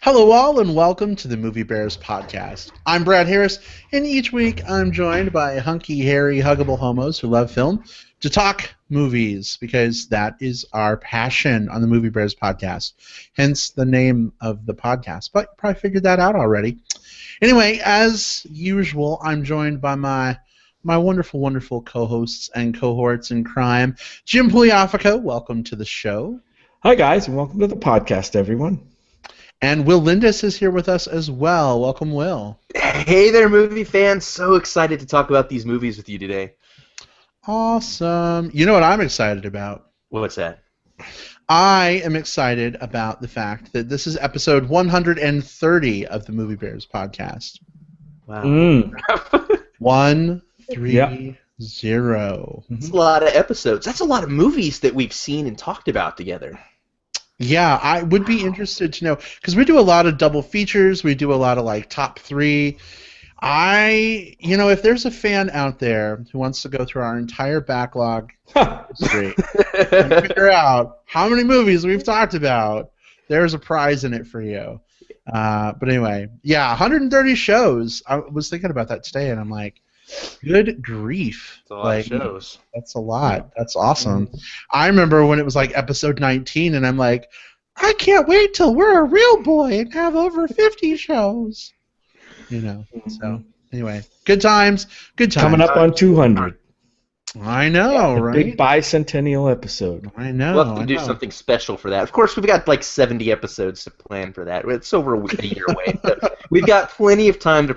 Hello, all, and welcome to the Movie Bears podcast. I'm Brad Harris, and each week I'm joined by hunky, hairy, huggable homos who love film to talk movies because that is our passion on the Movie Bears podcast. Hence the name of the podcast. But you probably figured that out already. Anyway, as usual, I'm joined by my wonderful, wonderful co-hosts and cohorts in crime. Jim Pugliafico, welcome to the show. Hi, guys, and welcome to the podcast, everyone. And Will Lindis is here with us as well. Welcome, Will. Hey there, movie fans. So excited to talk about these movies with you today. Awesome. You know what I'm excited about? What's that? I am excited about the fact that this is episode 130 of the Movie Bears podcast. Wow. 130. That's a lot of episodes. That's a lot of movies that we've seen and talked about together. Yeah, I would be interested to know, because we do a lot of double features, we do a lot of like top three. If there's a fan out there who wants to go through our entire backlog history and figure out how many movies we've talked about, there's a prize in it for you. But anyway, yeah, 130 shows. I was thinking about that today, and I'm like, good grief. That's a lot of shows. That's a lot. That's awesome. I remember when it was like episode 19, and I'm like, I can't wait till we're a real boy and have over 50 shows. So anyway, good times. Good times. Coming up on 200. I know, the right? big bicentennial episode. I know. We'll have to do something special for that. Of course, we've got like 70 episodes to plan for that. It's over a year away. But we've got plenty of time to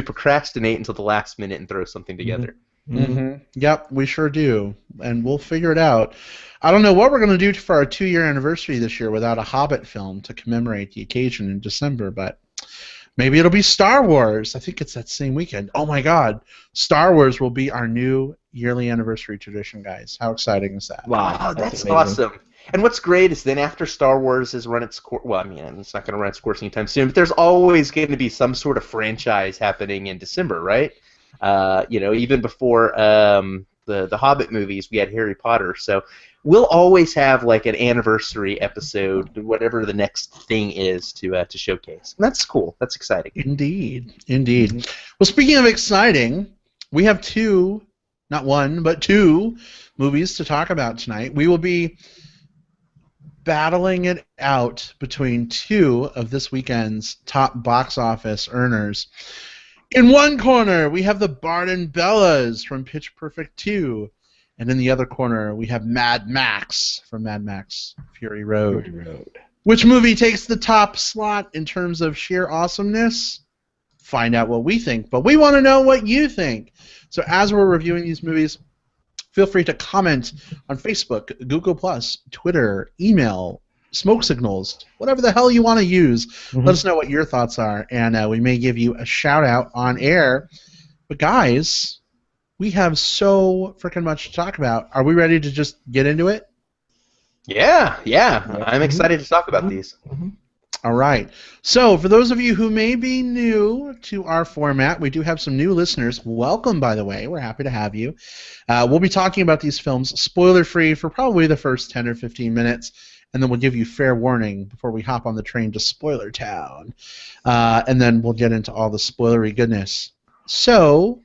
procrastinate until the last minute and throw something together. Mm-hmm. Yep, we sure do. And we'll figure it out. I don't know what we're going to do for our 2-year anniversary this year without a Hobbit film to commemorate the occasion in December, but maybe it'll be Star Wars. I think it's that same weekend. Oh my God. Star Wars will be our new yearly anniversary tradition, guys. How exciting is that? Wow, that's awesome. And what's great is then after Star Wars has run its course, well, I mean, it's not going to run its course anytime soon, but there's always going to be some sort of franchise happening in December, right? Even before the Hobbit movies, we had Harry Potter, so we'll always have like an anniversary episode, whatever the next thing is to showcase. And that's cool. That's exciting. Indeed. Well, speaking of exciting, we have not one, but two movies to talk about tonight. We will be battling it out between two of this weekend's top box office earners. In one corner, we have the Barden Bellas from Pitch Perfect 2. And in the other corner, we have Mad Max from Mad Max Fury Road. Which movie takes the top slot in terms of sheer awesomeness? Find out what we think, but we want to know what you think. So as we're reviewing these movies, feel free to comment on Facebook, Google+, Twitter, email, smoke signals, whatever the hell you want to use. Let us know what your thoughts are, and we may give you a shout-out on air. But guys, we have so freaking much to talk about. Are we ready to just get into it? Yeah. I'm excited to talk about these. All right. So, for those of you who may be new to our format, we do have some new listeners. Welcome, by the way. We're happy to have you. We'll be talking about these films spoiler-free for probably the first 10 or 15 minutes, and then we'll give you fair warning before we hop on the train to Spoiler Town. And then we'll get into all the spoilery goodness. So,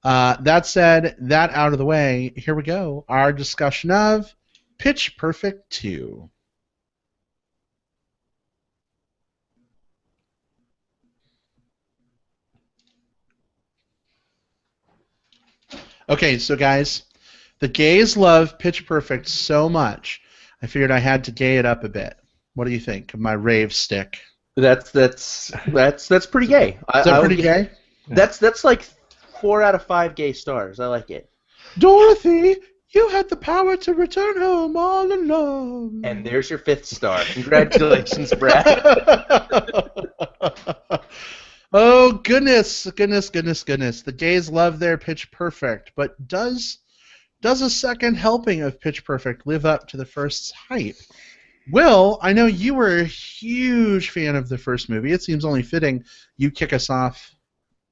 that said, that out of the way, here we go. Our discussion of Pitch Perfect 2. Okay, so guys, the gays love Pitch Perfect so much, I figured I had to gay it up a bit. What do you think of my rave stick? That's pretty gay. Is that pretty gay? That's like 4 out of 5 gay stars. I like it. Dorothy, you had the power to return home all alone. And there's your 5th star. Congratulations, Brad. Oh, goodness. The gays love their Pitch Perfect, but does a second helping of Pitch Perfect live up to the first's hype? Will, I know you were a huge fan of the first movie. It seems only fitting you kick us off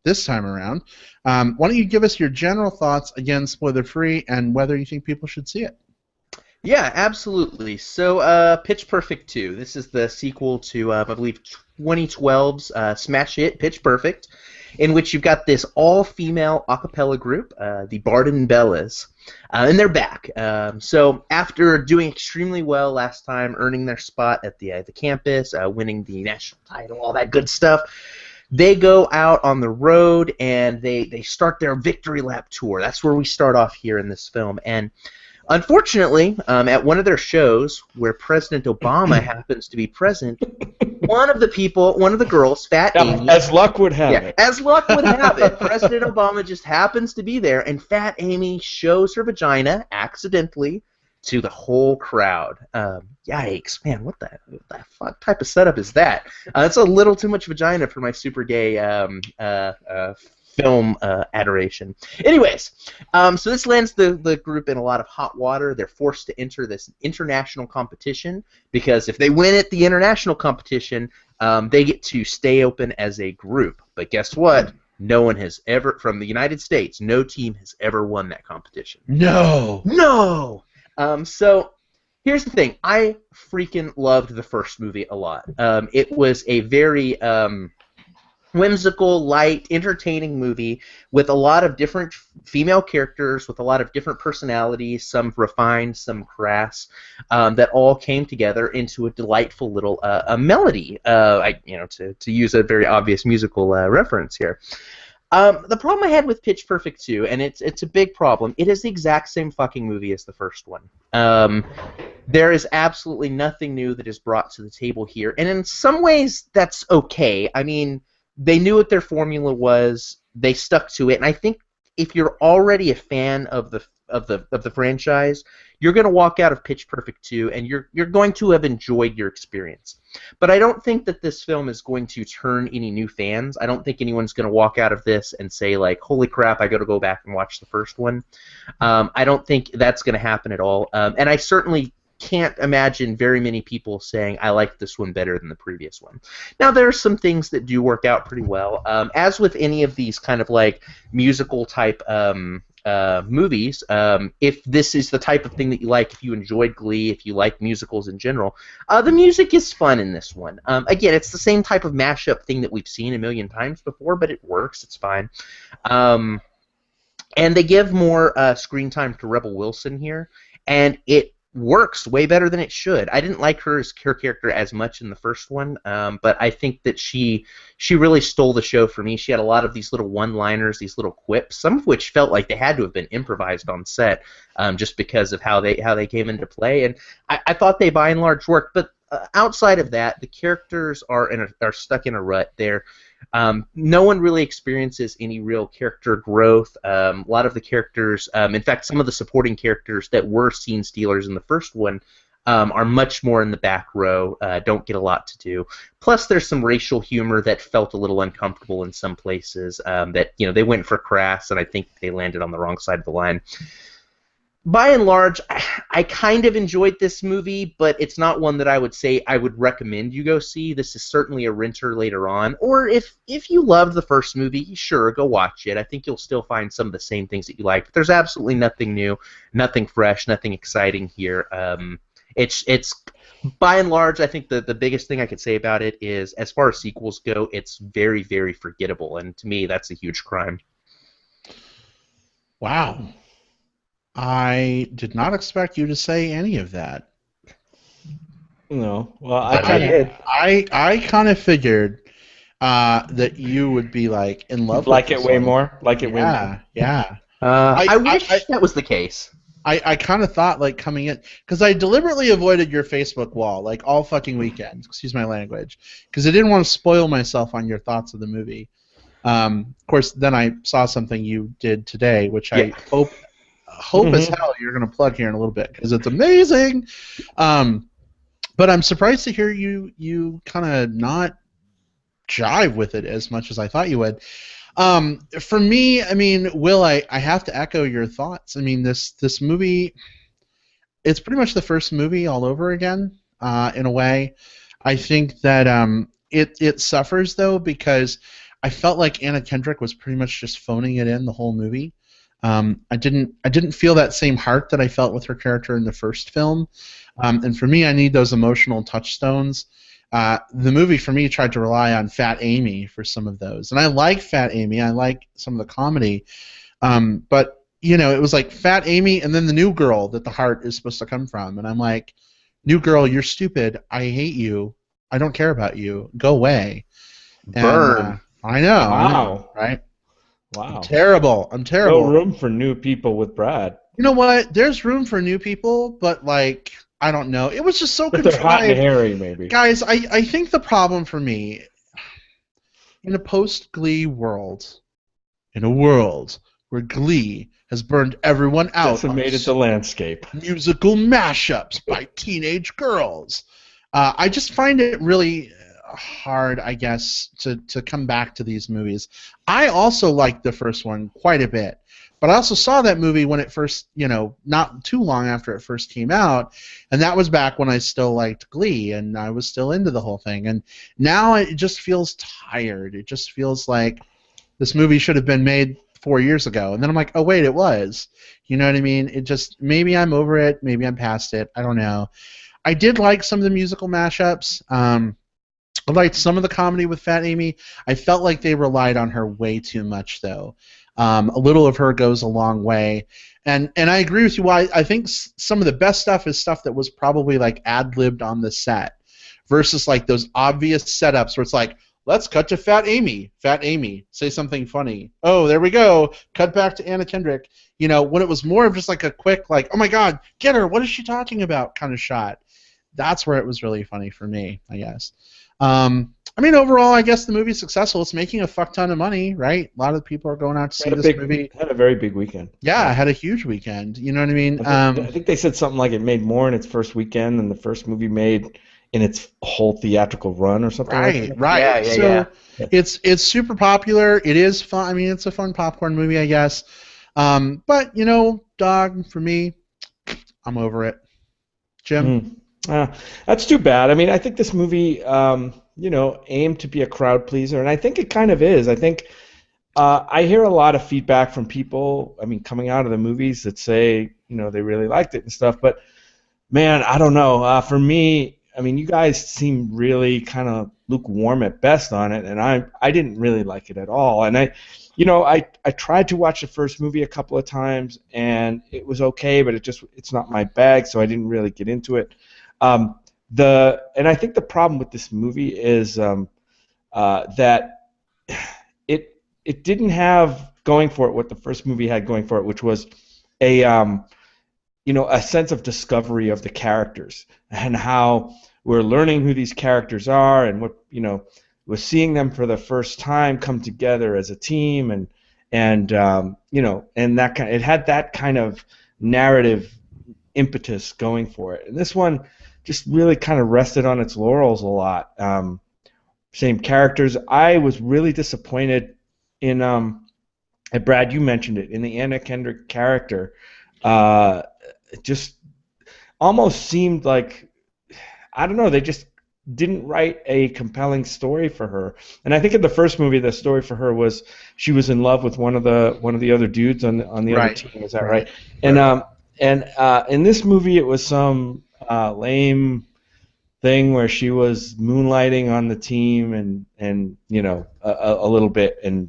this time around. Why don't you give us your general thoughts, again, spoiler-free, and whether you think people should see it? Yeah, absolutely. So, Pitch Perfect 2. This is the sequel to, I believe, 2012's smash hit Pitch Perfect, in which you've got this all-female a cappella group, the Barden Bellas, and they're back. So, after doing extremely well last time, earning their spot at the campus, winning the national title, all that good stuff, they go out on the road and they start their victory lap tour. That's where we start off here in this film, and unfortunately, at one of their shows where President Obama happens to be present, one of the girls, Fat Amy, As luck would have it. as luck would have it, President Obama just happens to be there, and Fat Amy shows her vagina accidentally to the whole crowd. Yikes, man! What the fuck type of setup is that? It's a little too much vagina for my super gay film adoration. Anyways, so this lands the group in a lot of hot water. They're forced to enter this international competition because if they win at the international competition, they get to stay open as a group. But guess what? No one has ever, from the United States, no team has ever won that competition. No. No! So here's the thing. I freaking loved the first movie a lot. It was a very whimsical, light, entertaining movie with a lot of different female characters, with a lot of different personalities, some refined, some crass, that all came together into a delightful little a melody. To use a very obvious musical reference here. The problem I had with Pitch Perfect 2, and it's a big problem, it is the exact same fucking movie as the first one. There is absolutely nothing new that is brought to the table here, and in some ways that's okay. I mean, they knew what their formula was, they stuck to it, and I think if you're already a fan of the franchise, you're going to walk out of Pitch Perfect 2 and you're going to have enjoyed your experience. But I don't think that this film is going to turn any new fans. I don't think anyone's going to walk out of this and say, like, holy crap, I got to go back and watch the first one. I don't think that's going to happen at all. And I certainly can't imagine very many people saying, I like this one better than the previous one. Now, there are some things that do work out pretty well. As with any of these kind of, like, musical-type movies, if this is the type of thing that you like, if you enjoyed Glee, if you like musicals in general, the music is fun in this one. Again, it's the same type of mashup thing that we've seen a million times before, but it works. It's fine. And they give more screen time to Rebel Wilson here, and it works way better than it should. I didn't like her character as much in the first one, but I think that she really stole the show for me. She had a lot of these little one-liners, these little quips, some of which felt like they had to have been improvised on set, just because of how they came into play. And I thought they by and large worked. But outside of that, the characters are stuck in a rut. No one really experiences any real character growth. A lot of the characters, in fact, some of the supporting characters that were scene stealers in the first one, are much more in the back row, don't get a lot to do. Plus, there's some racial humor that felt a little uncomfortable in some places, that, they went for crass, and I think they landed on the wrong side of the line. By and large, I kind of enjoyed this movie, but it's not one that I would say I would recommend you go see. This is certainly a renter later on. Or if you loved the first movie, sure, go watch it. I think you'll still find some of the same things that you like. But there's absolutely nothing new, nothing fresh, nothing exciting here. It's by and large, I think the biggest thing I could say about it is, as far as sequels go, it's very, very forgettable. And to me, that's a huge crime. Wow. I did not expect you to say any of that. No, well, I kind of did. I kind of figured that you would be like in love. Like with it way more. Like it way more. Yeah. I wish that was the case. I kind of thought, like, coming in, because I deliberately avoided your Facebook wall, like, all fucking weekend, excuse my language, because I didn't want to spoil myself on your thoughts of the movie. Of course, then I saw something you did today, which I hope as hell you're going to plug here in a little bit, because it's amazing. But I'm surprised to hear you kind of not jive with it as much as I thought you would. For me, I mean, Will, I have to echo your thoughts. I mean, this movie, it's pretty much the first movie all over again, in a way. I think that it suffers, though, because I felt like Anna Kendrick was pretty much just phoning it in the whole movie. I didn't feel that same heart that I felt with her character in the first film. And for me, I need those emotional touchstones. The movie for me tried to rely on Fat Amy for some of those, and I like Fat Amy. I like some of the comedy, but it was like Fat Amy and then the new girl that the heart is supposed to come from, and I'm like, new girl, you're stupid. I hate you. I don't care about you. Go away. Burn. And I know, right? Wow. I'm terrible. No room for new people with Brad. You know what? There's room for new people, but like, I don't know. It was just so But contrived. they're hot and hairy, maybe. Guys, I think the problem for me, in a post-Glee world, in a world where Glee has burned everyone out, decimated the landscape, musical mashups by teenage girls, I just find it really hard, I guess, to come back to these movies. I also liked the first one quite a bit, but I also saw that movie when it first, not too long after it first came out, and that was back when I still liked Glee, and I was still into the whole thing. And now it just feels tired. It just feels like this movie should have been made 4 years ago. And then I'm like, oh, wait, it was. You know what I mean? It just, maybe I'm over it, maybe I'm past it, I don't know. I did like some of the musical mashups. I liked some of the comedy with Fat Amy. I felt like they relied on her way too much, though. A little of her goes a long way. And I agree with you. I think some of the best stuff is stuff that was probably like ad-libbed on the set versus like those obvious setups where it's like, let's cut to Fat Amy. Fat Amy, say something funny. Oh, there we go. Cut back to Anna Kendrick. When it was more of just like a quick, like, oh my God, get her. What is she talking about? Kind of shot. That's where it was really funny for me, I guess. Overall, I guess the movie's successful. It's making a fuck ton of money, right? A lot of people are going out to see this movie. Had a very big weekend. Yeah, it had a huge weekend. You know what I mean? I think they said something like it made more in its first weekend than the first movie made in its whole theatrical run or something like that. Right. Yeah. It's super popular. It is fun. I mean, it's a fun popcorn movie, I guess. But, dog, for me, I'm over it. Jim? That's too bad. I mean, I think this movie, aimed to be a crowd pleaser, and I think it kind of is. I think I hear a lot of feedback from people, coming out of the movies that say, they really liked it and stuff, but, man, I don't know. For me, you guys seem really kind of lukewarm at best on it, and I didn't really like it at all. And I tried to watch the first movie a couple of times, and it was okay, but it's not my bag, so I didn't really get into it. And I think the problem with this movie is that it didn't have going for it what the first movie had going for it, which was a sense of discovery of the characters and how we're learning who these characters are, and what we're seeing them for the first time come together as a team, and that kind. It had that kind of narrative impetus going for it, and this one just really kind of rested on its laurels a lot. Same characters. I was really disappointed in. And Brad, you mentioned it, in the Anna Kendrick character. It just almost seemed like, I don't know, they just didn't write a compelling story for her. And I think in the first movie, the story for her was she was in love with one of the other dudes on the other team. Is that right? And in this movie, it was some lame thing where she was moonlighting on the team and a little bit, and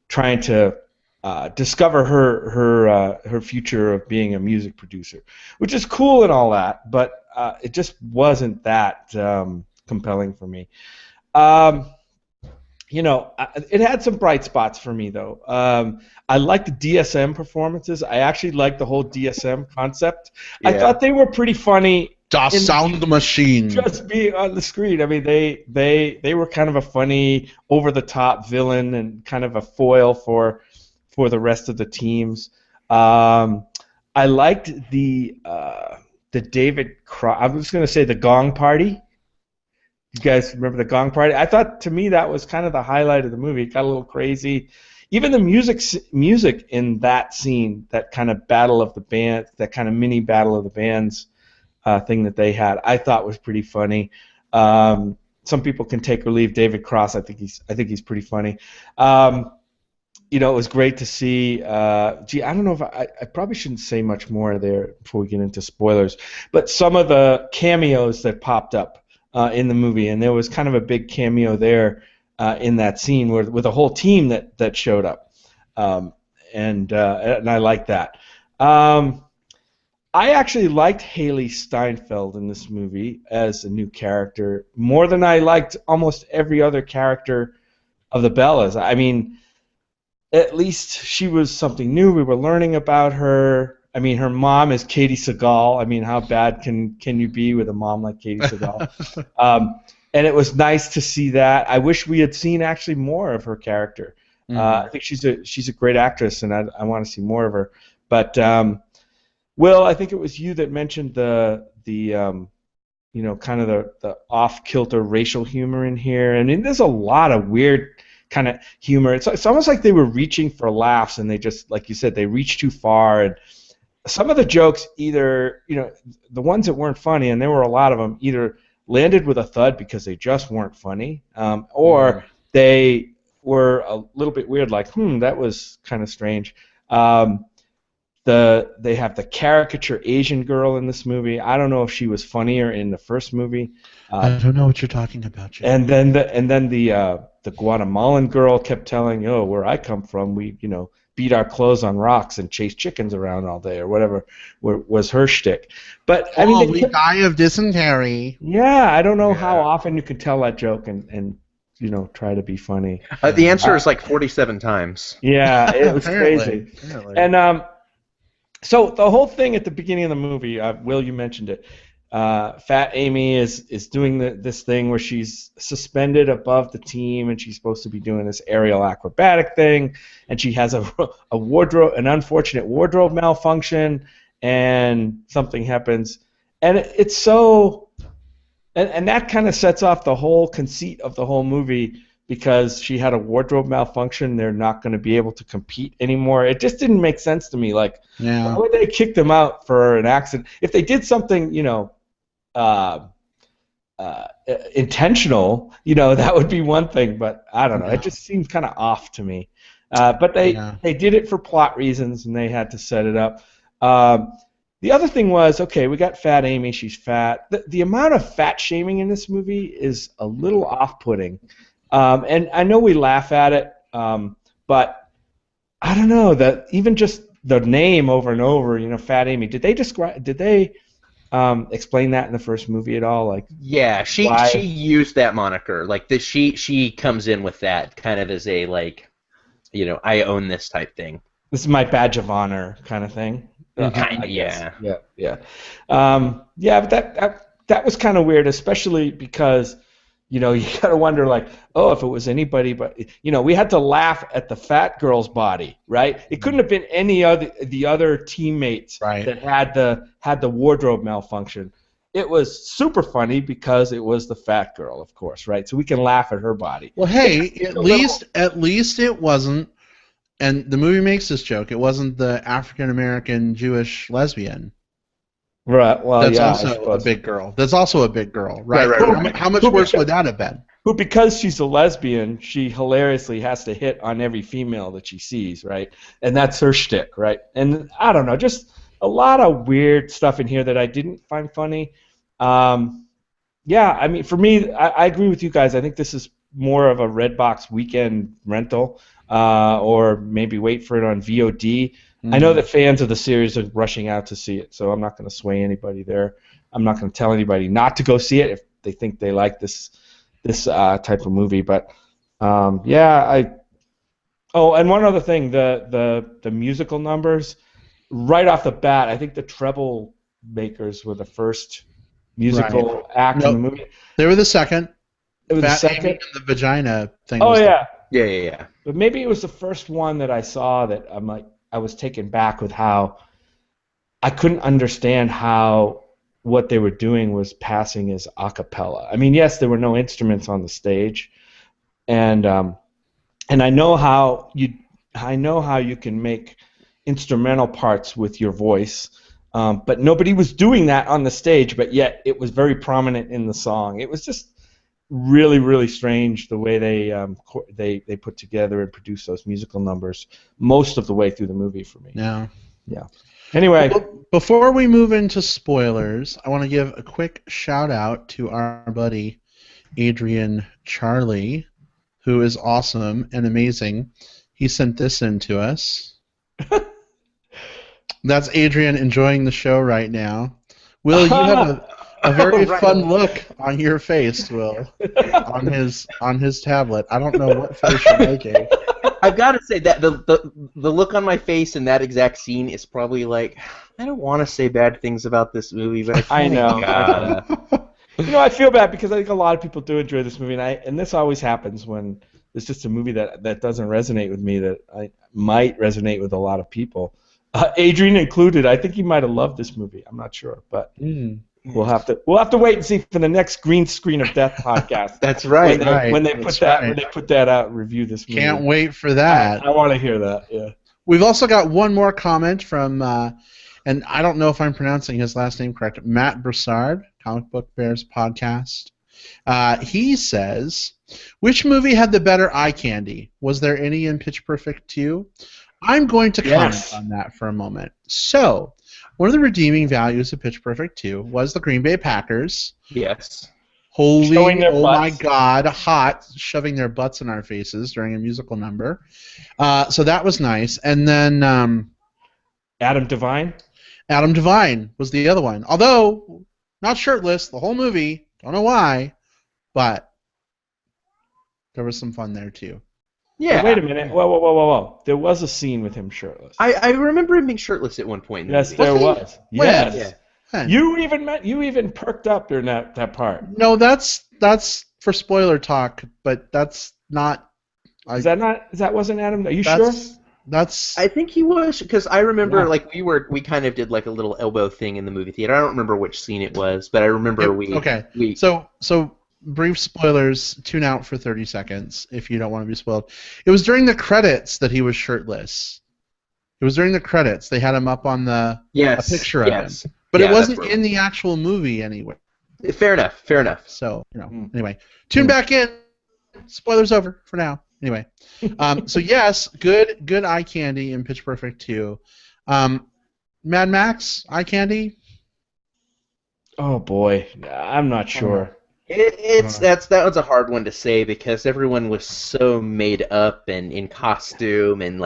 trying to discover her future of being a music producer, which is cool and all that, but it just wasn't that compelling for me. It had some bright spots for me, though. I liked the DSM performances. I actually liked the whole DSM concept. Yeah. I thought they were pretty funny. Das Sound Machine. Just being on the screen. I mean, they were kind of a funny, over-the-top villain and kind of a foil for the rest of the teams. I liked the David I was going to say the Gong Party. You guys remember the Gong Party? I thought, to me, that was kind of the highlight of the movie. It got a little crazy. Even the music in that scene, that kind of battle of the band, that kind of mini battle of the bands thing that they had, I thought was pretty funny. Some people can take or leave David Cross. I think he's pretty funny. you know, it was great to see. Gee, I don't know if I probably shouldn't say much more there before we get into spoilers, but some of the cameos that popped up in the movie, and there was kind of a big cameo there in that scene with a whole team that showed up, and I like that. I actually liked Haley Steinfeld in this movie as a new character more than I liked almost every other character of the Bellas. I mean, at least she was something new. We were learning about her. I mean, her mom is Katie Sagal. I mean, how bad can you be with a mom like Katie Sagal? And it was nice to see that. I wish we had seen actually more of her character. I think she's a great actress, and I want to see more of her. But Will, I think it was you that mentioned the you know, kind of the off-kilter racial humor in here. I mean, there's a lot of weird kind of humor. It's almost like they were reaching for laughs, and they just, like you said, they reached too far. And some of the jokes, either, you know, the ones that weren't funny, and there were a lot of them, either landed with a thud because they just weren't funny, or they were a little bit weird, like, that was kind of strange. They have the caricature Asian girl in this movie. I don't know if she was funnier in the first movie. I don't know what you're talking about, Jim. And then the Guatemalan girl kept telling, "Oh, where I come from, we, you know, beat our clothes on rocks and chase chickens around all day," or whatever was her shtick. But I mean, we die of dysentery. Yeah, I don't know how often you could tell that joke and you know, try to be funny. The answer is like 47 times. Yeah, it was crazy. Apparently. And so the whole thing at the beginning of the movie, Will, you mentioned it. Fat Amy is doing this thing where she's suspended above the team, and she's supposed to be doing this aerial acrobatic thing, and she has an unfortunate wardrobe malfunction, and something happens, and it's so, and that kind of sets off the whole conceit of the whole movie. Because she had a wardrobe malfunction, they're not going to be able to compete anymore. It just didn't make sense to me. Like, why would they kick them out for an accident? If they did something, you know, intentional, you know, that would be one thing. But I don't know. It just seemed kind of off to me. But they did it for plot reasons, and they had to set it up. The other thing was, okay, we got Fat Amy. She's fat. The amount of fat shaming in this movie is a little off-putting. And I know we laugh at it, but I don't know, that even just the name over and over, you know, Fat Amy. Did they explain that in the first movie at all? Like, yeah, she used that moniker. Like she comes in with that kind of as a, like, you know, I own this type thing. This is my badge of honor kind of thing. Kind of, yeah. Yeah. But that was kind of weird, especially because, you know, you gotta wonder, like, oh, if it was anybody, but, you know, we had to laugh at the fat girl's body, right? It couldn't have been any the other teammates that had the wardrobe malfunction. It was super funny because it was the fat girl, of course, right? So we can laugh at her body. Well, hey, at least it wasn't, and the movie makes this joke, it wasn't the African American Jewish lesbian. Right. Well, that's yeah, also a big girl. That's also a big girl, right? How much worse would that have been? Who, because she's a lesbian, she hilariously has to hit on every female that she sees, right? And that's her shtick, right? And I don't know, just a lot of weird stuff in here that I didn't find funny. I mean, for me, I agree with you guys. I think this is more of a Redbox weekend rental, or maybe wait for it on VOD. I know that fans of the series are rushing out to see it, so I'm not going to sway anybody there. I'm not going to tell anybody not to go see it if they think they like this type of movie. But and one other thing, the musical numbers, right off the bat, I think the Treble Makers were the first musical act in the movie. They were the second. It was Fat the second. Amy and the vagina thing. Oh, yeah. Yeah. But maybe it was the first one that I saw that I'm like, I was taken back with how I couldn't understand how what they were doing was passing as a cappella. I mean, yes, there were no instruments on the stage, and I know how you can make instrumental parts with your voice, but nobody was doing that on the stage. But yet, it was very prominent in the song. It was just really, really strange the way they put together and produce those musical numbers most of the way through the movie for me. Yeah. Yeah. Anyway, Well, before we move into spoilers, I want to give a quick shout out to our buddy Adrian Charlie, who is awesome and amazing. He sent this in to us. That's Adrian enjoying the show right now. Will, you have a very fun look on your face, Will, on his tablet. I don't know what face you're making. I've got to say that the look on my face in that exact scene is probably like, I don't want to say bad things about this movie, but I know. gotta. I feel bad because I think a lot of people do enjoy this movie, and this always happens when it's just a movie that doesn't resonate with me that I might resonate with a lot of people. Adrian included. I think he might have loved this movie. I'm not sure, but we'll have to wait and see for the next Green Screen of Death podcast. That's right. When they put that out and review this movie. Can't wait for that. I want to hear that. Yeah. We've also got one more comment from, and I don't know if I'm pronouncing his last name correct, Matt Broussard, Comic Book Bears podcast. He says, which movie had the better eye candy? Was there any in Pitch Perfect 2? I'm going to comment on that for a moment. So, one of the redeeming values of Pitch Perfect 2 was the Green Bay Packers. Yes. Holy, oh my butts. God, hot, shoving their butts in our faces during a musical number. So that was nice. And then Adam Devine? Adam Devine was the other one. Although, not shirtless the whole movie. Don't know why, but there was some fun there too. Yeah. Wait a minute. Whoa. There was a scene with him shirtless. I remember him being shirtless at one point. In the Yes, movie. there was. When? Yes. Yeah. You even perked up during that part. No, that's for spoiler talk, but that's not. That wasn't Adam? Are you That's, sure? That's. I think he was, because I remember we kind of did like a little elbow thing in the movie theater. I don't remember which scene it was, but I remember So brief spoilers. Tune out for 30 seconds if you don't want to be spoiled. It was during the credits that he was shirtless. It was during the credits. They had him up on a picture of him, but it wasn't in the actual movie anyway. Fair enough. So anyway, tune back in. Spoilers over for now. Anyway, so yes, good eye candy in Pitch Perfect 2. Mad Max eye candy. Oh boy, I'm not sure. That was a hard one to say because everyone was so made up and in costume and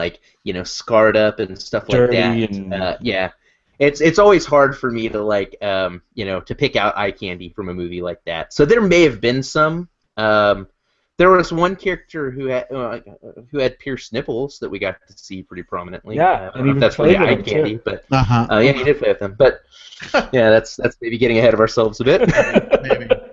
scarred up and stuff Dirty like that. It's always hard for me to to pick out eye candy from a movie like that. So there may have been some. There was one character who had pierced nipples that we got to see pretty prominently. Yeah, I don't know if that's really eye candy, but he did play with them. But yeah, that's maybe getting ahead of ourselves a bit.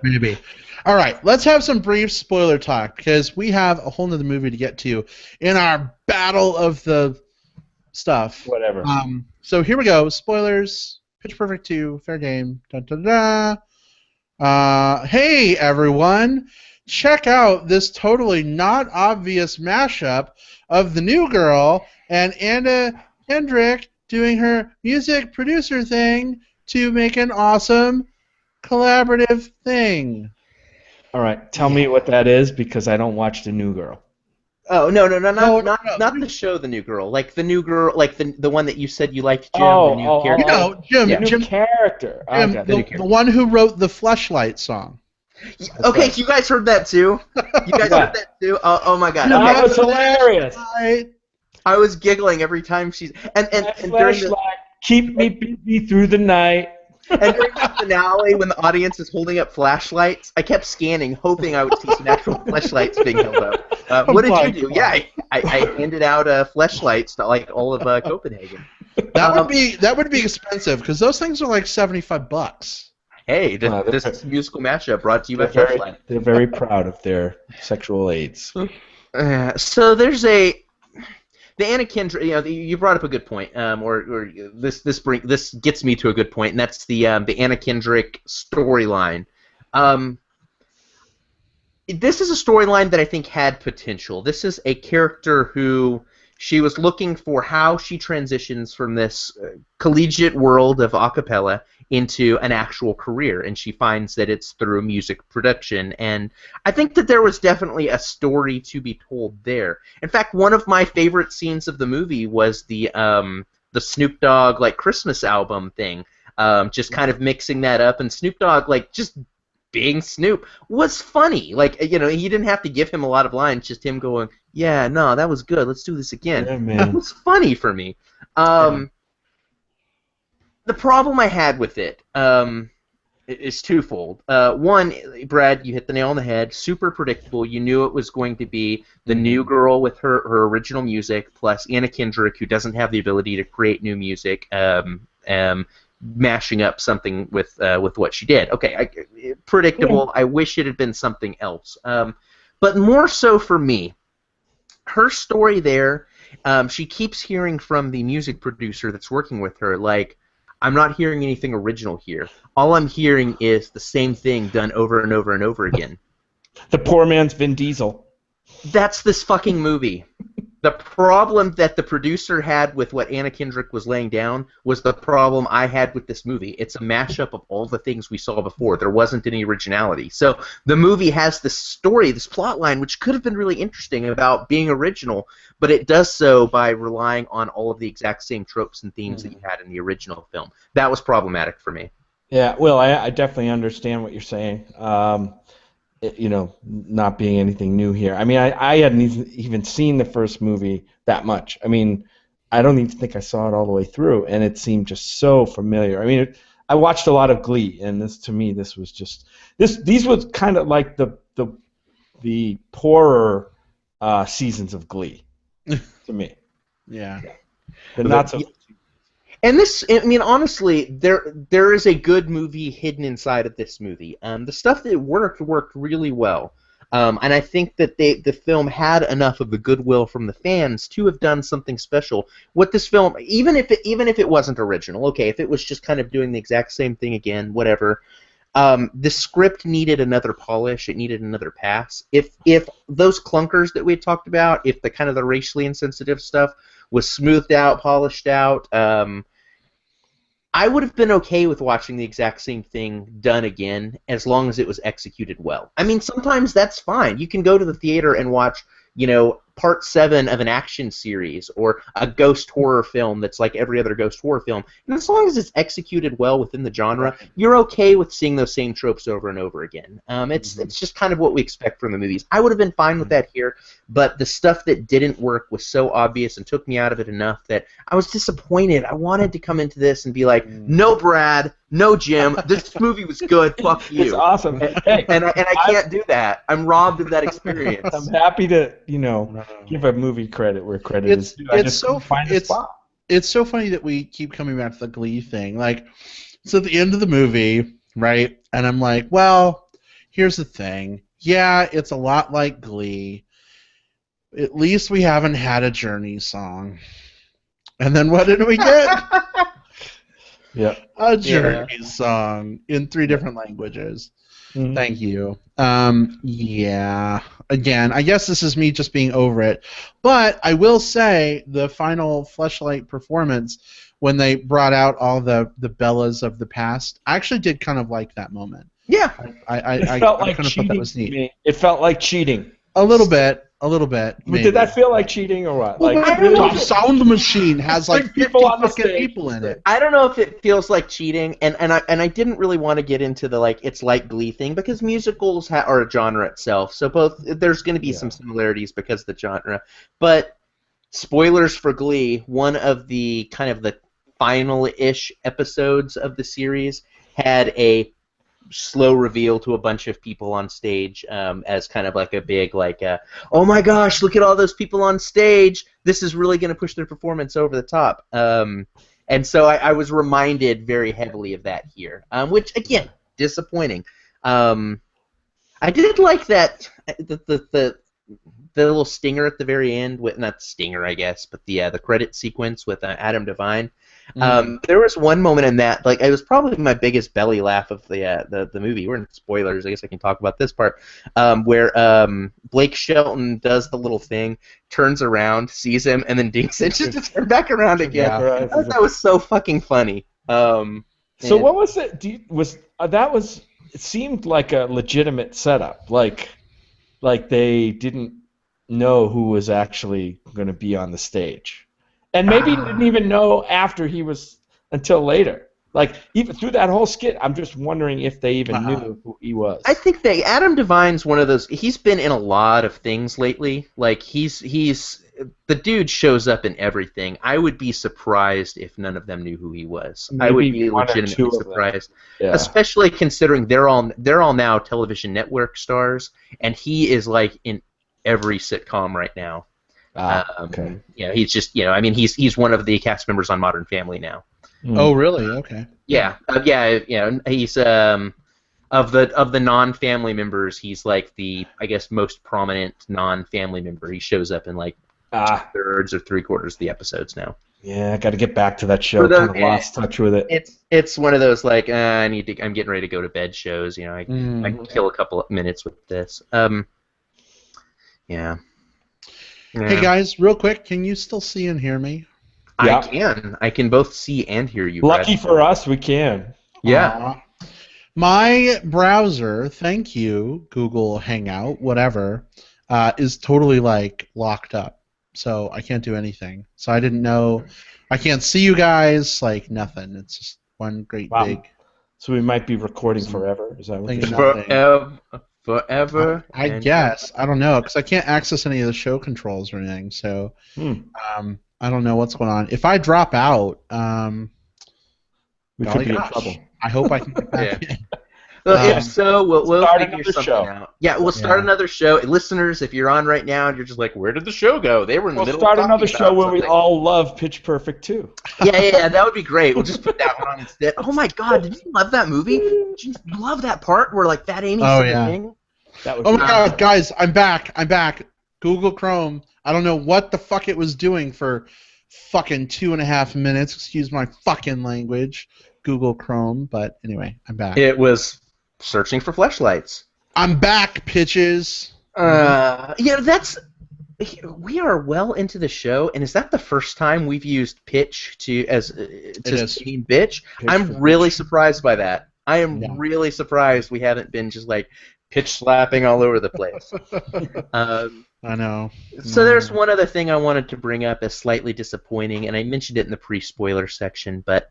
Maybe. All right, let's have some brief spoiler talk because we have a whole nother movie to get to in our battle of the stuff. Whatever. So here we go. Spoilers. Pitch Perfect 2. Fair game. Dun, dun, dun. Hey everyone. Check out this totally not obvious mashup of The New Girl and Anna Kendrick doing her music producer thing to make an awesome collaborative thing. All right, tell me what that is because I don't watch The New Girl. Oh not the show The New Girl, like The New Girl, like the one that you said you liked, Jim. The new character. Jim. The new character. Jim, the one who wrote the Fleshlight song. Okay, you guys heard that too? You guys heard that too? Oh my God! That was hilarious. I was giggling every time she's and during the keep me busy through the night. And during the finale, when the audience is holding up flashlights, I kept scanning, hoping I would see some actual flashlights being held up. What did you do? Yeah, I handed out flashlights to all of Copenhagen. That would be expensive because those things are like $75. Hey, this is a musical mashup brought to you by Flashlight. They're very proud of their sexual aids. So there's the Anna Kendrick. You brought up a good point, or this gets me to a good point, and that's the Anna Kendrick storyline. This is a storyline that I think had potential. This is a character who She was looking for how she transitions from this collegiate world of a cappella into an actual career, and she finds that it's through music production. And I think that there was definitely a story to be told there. In fact, one of my favorite scenes of the movie was the Snoop Dogg like Christmas album thing, just kind of mixing that up, and Snoop Dogg like just being Snoop was funny. Like, you know, he didn't have to give him a lot of lines, just him going, "Yeah, no, that was good. Let's do this again." Yeah, man. That was funny for me. The problem I had with it is twofold. One, Brad, you hit the nail on the head. Super predictable. You knew it was going to be the new girl with her original music, plus Anna Kendrick, who doesn't have the ability to create new music, mashing up something with what she did. Okay, predictable. I wish it had been something else. But more so for me, her story there, she keeps hearing from the music producer that's working with her, like, I'm not hearing anything original here. All I'm hearing is the same thing done over and over and over again. The poor man's Vin Diesel. That's this fucking movie. The problem that the producer had with what Anna Kendrick was laying down was the problem I had with this movie. It's a mashup of all the things we saw before. There wasn't any originality. So the movie has this story, this plot line, which could have been really interesting about being original, but it does so by relying on all of the exact same tropes and themes that you had in the original film. That was problematic for me. Yeah, well, I definitely understand what you're saying. You know, not being anything new here. I mean, I hadn't even seen the first movie that much. I mean, I don't even think I saw it all the way through, and it seemed just so familiar. I mean, I watched a lot of Glee, and to me, this was just these was kind of like the poorer seasons of Glee to me. Yeah. But not so. And this, I mean, honestly, there is a good movie hidden inside of this movie. The stuff that worked really well, and I think that the film had enough of the goodwill from the fans to have done something special. What this film, even if it wasn't original, okay, if it was just kind of doing the exact same thing again, whatever. The script needed another polish. It needed another pass. If those clunkers that we had talked about, if the kind of the racially insensitive stuff was smoothed out, polished out, I would have been okay with watching the exact same thing done again as long as it was executed well. I mean, sometimes that's fine. You can go to the theater and watch, you know, part 7 of an action series or a ghost horror film that's like every other ghost horror film. And as long as it's executed well within the genre, you're okay with seeing those same tropes over and over again. It's just kind of what we expect from the movies. I would have been fine with that here, but the stuff that didn't work was so obvious and took me out of it enough that I was disappointed. I wanted to come into this and be like, no, Brad, no, Jim, this movie was good, fuck you. It's awesome. Hey, and I can't do that. I'm robbed of that experience. I'm happy to, you know, give a movie credit where credit is due. It's so funny that we keep coming back to the Glee thing. Like, it's at the end of the movie, right? And I'm like, well, here's the thing. Yeah, it's a lot like Glee. At least we haven't had a Journey song. And then what did we get? Yeah. A Journey song in 3 different languages. Mm-hmm. Thank you. Yeah. Again, I guess this is me just being over it. But I will say the final Fleshlight performance, when they brought out all the Bellas of the past, I actually did kind of like that moment. Yeah. I kind of thought that was neat. It felt like cheating. A little bit. Maybe. Did that feel like cheating or what? Well, like the sound machine has like 50 people in it. I don't know if it feels like cheating, and I didn't really want to get into the like it's like Glee thing because musicals are a genre itself. So there's going to be some similarities because of the genre. But spoilers for Glee, one of the kind of the final-ish episodes of the series had a slow reveal to a bunch of people on stage as kind of like a big like oh my gosh, look at all those people on stage, this is really going to push their performance over the top, and so I was reminded very heavily of that here, which again, disappointing. I did like that the little stinger at the very end, with not stinger I guess, but the credit sequence with Adam Devine. There was one moment in that, like, it was probably my biggest belly laugh of the movie. We're in spoilers. I guess I can talk about this part, where Blake Shelton does the little thing, turns around, sees him, and then dinks it just to turn back around again. Yeah. I thought that was so fucking funny. So what was it? It seemed like a legitimate setup, like they didn't know who was actually going to be on the stage. And maybe didn't even know after he was until later. Like, even through that whole skit, I'm just wondering if they even knew who he was. I think Adam Devine's one of those. He's been in a lot of things lately. Like, he's the dude shows up in everything. I would be surprised if none of them knew who he was. Maybe I would be one or two legitimately of them. surprised, Yeah. especially considering they're all now television network stars, and he is like in every sitcom right now. Okay. You know, he's just, I mean, he's one of the cast members on Modern Family now. Oh, really? Okay. Yeah, he's of the non-family members, he's like the, I guess, most prominent non-family member. He shows up in like 2/3 or 3/4 of the episodes now. Yeah, I got to get back to that show. Kind of lost touch with it. It's one of those like I'm getting ready to go to bed shows. I can kill a couple of minutes with this. Yeah. Hey guys, real quick, can you still see and hear me? Yeah. I can. I can both see and hear you. Lucky Brad. for us, we can. Yeah. My browser, thank you, Google Hangout, whatever, is totally like locked up. So I can't do anything. So I didn't know. I can't see you guys, like nothing. It's just one great big. So we might be recording forever. Is that what you're saying? Forever. I guess. I don't know, because I can't access any of the show controls or anything. So I don't know what's going on. If I drop out, we could be in trouble. I hope I can get back in. Well, if so, we'll start figure another something show. out. Yeah, we'll start another show. Listeners, if you're on right now and you're just like, where did the show go? They were in the middle We'll start of another talking show about where we something. all love Pitch Perfect 2. Yeah, that would be great. We'll just put that one on instead. Oh my God, did you love that movie? Did you love that part where like Fat Amy said the thing? That would Oh be my God, guys, I'm back. Google Chrome. I don't know what the fuck it was doing for fucking 2.5 minutes. Excuse my fucking language, Google Chrome. But anyway, I'm back. It was searching for fleshlights. I'm back, pitches. We are well into the show, and is that the first time we've used pitch to mean bitch? I'm really surprised by that. I am really surprised we haven't been just like pitch slapping all over the place. I know. So there's one other thing I wanted to bring up as slightly disappointing, and I mentioned it in the pre-spoiler section, but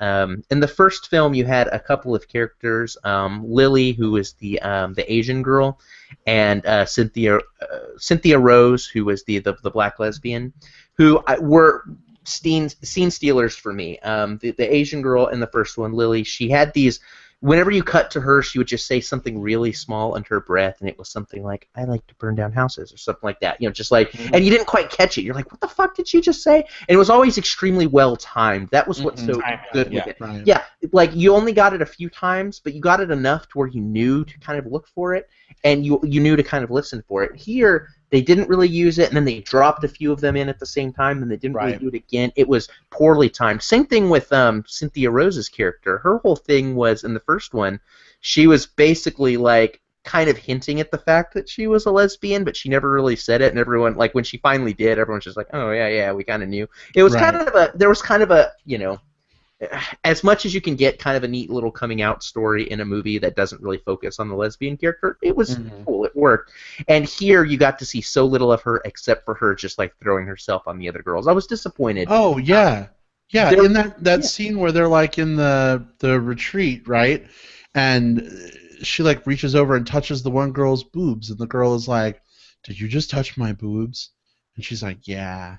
in the first film you had a couple of characters, Lily, who was the Asian girl, and Cynthia Rose, who was the black lesbian, who were scene stealers for me. The Asian girl in the first one, Lily, she had these. Whenever you cut to her, she would just say something really small under her breath, and it was something like, I like to burn down houses, or something like that. Just like, and you didn't quite catch it. You're like, what the fuck did she just say? And it was always extremely well timed. That was what's so good with it. Right. Yeah, like, you only got it a few times, but you got it enough to where you knew to kind of look for it, and you knew to kind of listen for it. Here, they didn't really use it, and then they dropped a few of them in at the same time, and they didn't really do it again. It was poorly timed. Same thing with Cynthia Rose's character. Her whole thing was, in the first one, she was basically like kind of hinting at the fact that she was a lesbian, but she never really said it, and everyone, like, when she finally did, everyone's just like, oh, yeah, we kind of knew. It was there was kind of a, as much as you can get kind of a neat little coming out story in a movie that doesn't really focus on the lesbian character, it was cool, it worked. And here you got to see so little of her except for her just like throwing herself on the other girls. I was disappointed. Oh, yeah. Yeah, in that scene where they're like in the retreat, right? And she like reaches over and touches the one girl's boobs, and the girl is like, did you just touch my boobs? And she's like, yeah.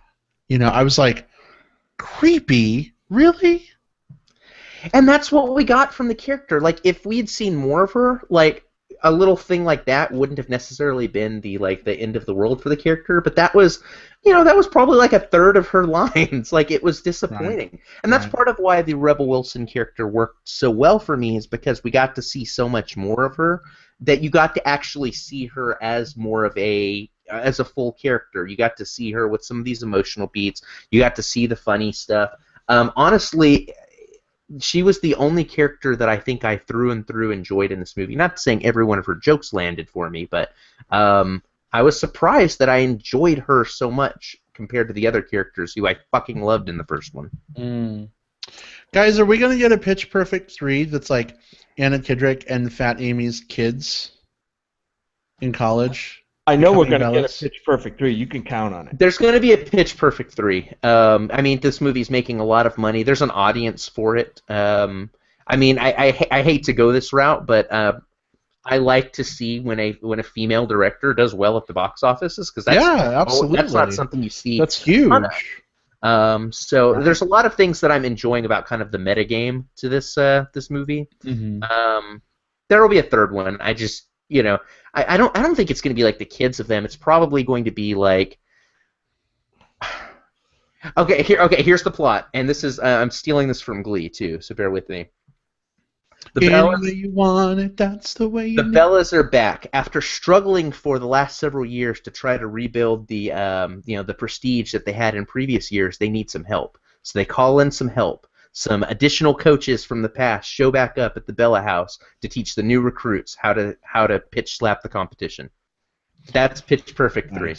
I was like, creepy? Really? And that's what we got from the character. Like, if we'd seen more of her, like, a little thing like that wouldn't have necessarily been the end of the world for the character, but that was, that was probably like 1/3 of her lines. Like, it was disappointing. Right. And that's part of why the Rebel Wilson character worked so well for me, is because we got to see so much more of her, that you got to actually see her as more of as a full character. You got to see her with some of these emotional beats. You got to see the funny stuff. Honestly, she was the only character that I think I through and through enjoyed in this movie. Not saying every one of her jokes landed for me, but I was surprised that I enjoyed her so much compared to the other characters who I fucking loved in the first one. Mm. Guys, are we going to get a Pitch Perfect 3 that's like Anna Kendrick and Fat Amy's kids in college? I know we're becoming going to get Bellas? a Pitch Perfect 3. You can count on it. There's going to be a Pitch Perfect 3. I mean, this movie's making a lot of money. There's an audience for it. I mean, I hate to go this route, but I like to see when a female director does well at the box offices, because absolutely. that's not something you see. That's huge. So there's a lot of things that I'm enjoying about kind of the metagame to this movie. Mm-hmm. There will be a third one. I just, I don't think it's going to be like the kids of them. It's probably going to be like, here's the plot, and this is I'm stealing this from Glee too, so bear with me. The Any way you want it, that's the way you The need Bellas are back after struggling for the last several years to try to rebuild the the prestige that they had in previous years. They need some help, so they call in some help. Some additional coaches from the past show back up at the Bella House to teach the new recruits how to pitch slap the competition. That's Pitch Perfect 3.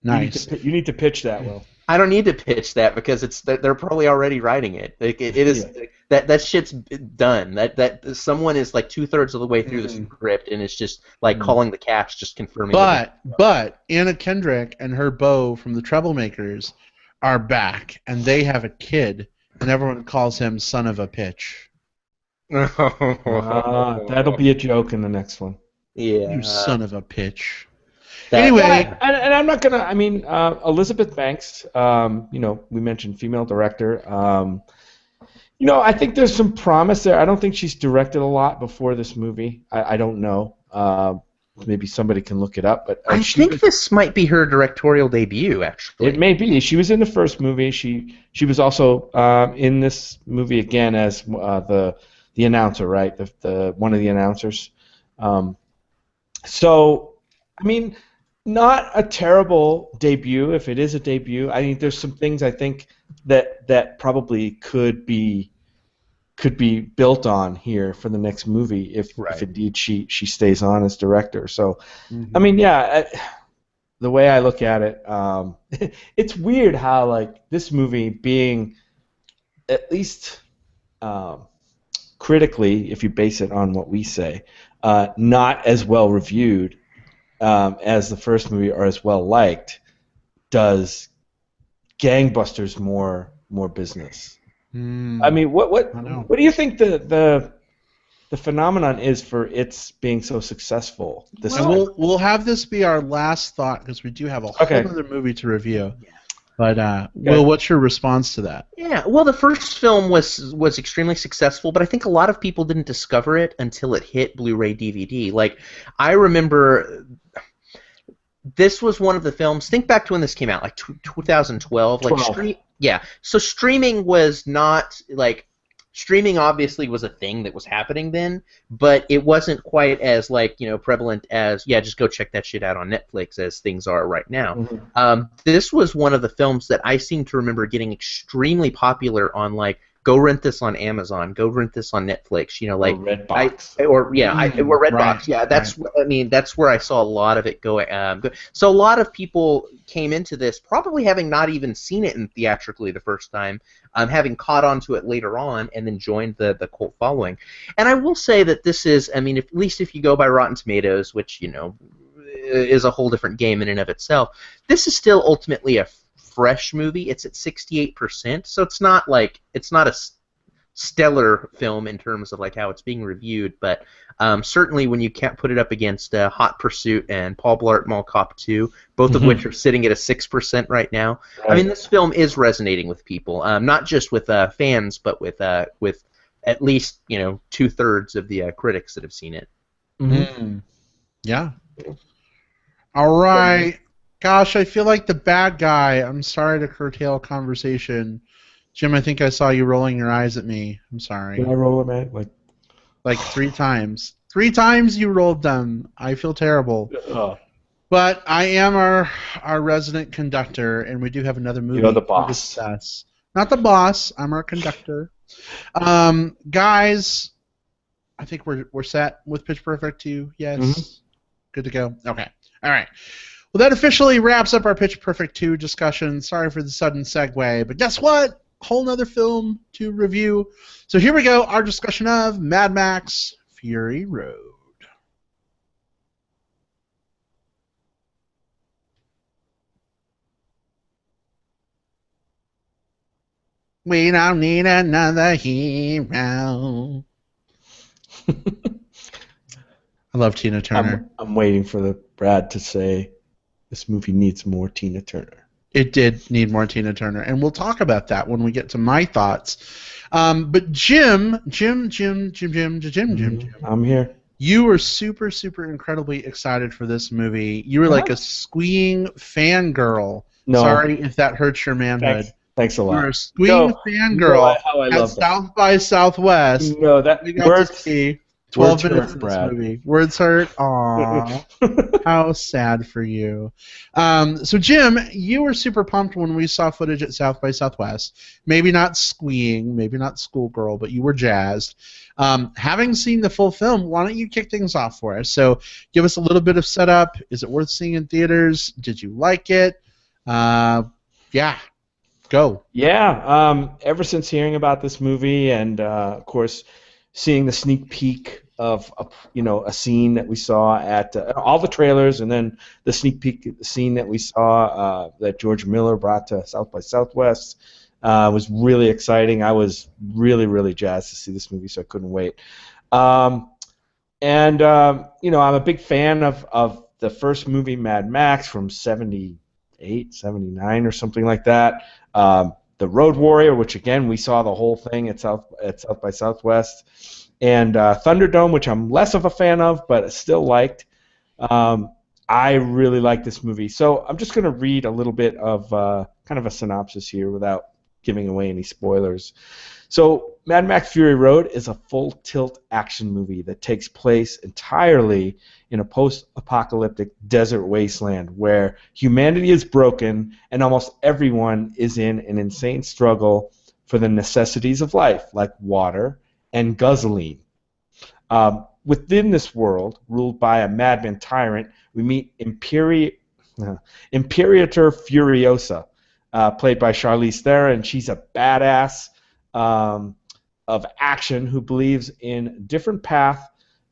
Nice. You need to pitch that, Will. I don't need to pitch that because they're probably already writing it. Like it is that shit's done. That someone is like 2/3 of the way through the script and it's just like calling the cast, just confirming. But Anna Kendrick and her beau from the Troublemakers are back, and they have a kid, and everyone calls him son of a pitch. That'll be a joke in the next one. Yeah. You son of a pitch. Anyway, and I'm not gonna. I mean, Elizabeth Banks. We mentioned female director. I think there's some promise there. I don't think she's directed a lot before this movie. I don't know. Maybe somebody can look it up. But I think this might be her directorial debut. Actually, it may be. She was in the first movie. She was also in this movie again as the announcer, right? The one of the announcers. So, I mean. Not a terrible debut, if it is a debut. I think there's some things I think that probably could be built on here for the next movie if indeed she stays on as director. So, I mean, the way I look at it, it's weird how like this movie being at least critically, if you base it on what we say, not as well reviewed. As the first movie or as well liked, does gangbusters more business. I mean, what do you think the phenomenon is for its being so successful? We'll have this be our last thought because we do have a whole other movie to review. But Will, what's your response to that? Yeah, well, the first film was extremely successful, but I think a lot of people didn't discover it until it hit Blu-ray DVD. Like, I remember this was one of the films. Think back to when this came out, like 2012. Like, so streaming was not like. Streaming obviously was a thing that was happening then, but it wasn't quite as prevalent as just go check that shit out on Netflix as things are right now. Mm-hmm. This was one of the films that I seem to remember getting extremely popular on go rent this on Amazon, go rent this on Netflix, or Redbox. Or Redbox. Right, yeah, that's that's where I saw a lot of it go. So a lot of people came into this probably having not even seen it in theatrically the first time, having caught on to it later on, and then joined the cult following. And I will say that this is, at least if you go by Rotten Tomatoes, which is a whole different game in and of itself, this is still ultimately a fresh movie. It's at 68%, so it's not a stellar film in terms of how it's being reviewed, but certainly when you can't put it up against Hot Pursuit and Paul Blart Mall Cop 2, both of which are sitting at a 6% right now. Right. This film is resonating with people, not just with fans, but with at least 2/3 of the critics that have seen it. Mm-hmm. Yeah. All right. Gosh, I feel like the bad guy. I'm sorry to curtail conversation. Jim, I think I saw you rolling your eyes at me. I'm sorry. Did I roll them at like 3 times? 3 times you rolled them. I feel terrible. But I am our resident conductor, and we do have another movie You're the to boss. discuss. Not the boss. I'm our conductor. Guys, I think we're set with Pitch Perfect 2. Yes. Mm-hmm. Good to go. Okay. All right. Well, that officially wraps up our Pitch Perfect 2 discussion. Sorry for the sudden segue, but guess what? Whole nother film to review. So here we go, our discussion of Mad Max Fury Road. We don't need another hero. I love Tina Turner. I'm waiting for the Brad to say this movie needs more Tina Turner. It did need more Tina Turner, and we'll talk about that when we get to my thoughts. But Jim, I'm here. You were super, super incredibly excited for this movie. You were like a squeeing fangirl. No. Sorry if that hurts your manhood. Thanks a lot. You were a squeeing fangirl at South by Southwest. No, that we got to see 12 minutes of this movie. Words hurt. Aww. How sad for you. So, Jim, you were super pumped when we saw footage at South by Southwest. Maybe not squeeing, maybe not schoolgirl, but you were jazzed. Having seen the full film, why don't you kick things off for us? So, give us a little bit of setup. Is it worth seeing in theaters? Did you like it? Yeah. Go. Yeah. Ever since hearing about this movie and, of course, seeing the sneak peek of a scene that we saw at all the trailers, and then the sneak peek scene that we saw that George Miller brought to South by Southwest was really exciting. I was really, really jazzed to see this movie, so I couldn't wait. I'm a big fan of the first movie, Mad Max, from 78, 79 or something like that. The Road Warrior, which again we saw the whole thing at South by Southwest, and Thunderdome, which I'm less of a fan of, but still liked. I really like this movie, so I'm just going to read a little bit of kind of a synopsis here without giving away any spoilers. So, Mad Max Fury Road is a full-tilt action movie that takes place entirely in a post-apocalyptic desert wasteland where humanity is broken and almost everyone is in an insane struggle for the necessities of life, like water and gasoline. Within this world, ruled by a madman tyrant, we meet Imperator Furiosa, played by Charlize Theron. She's a badass of action who believes in a different path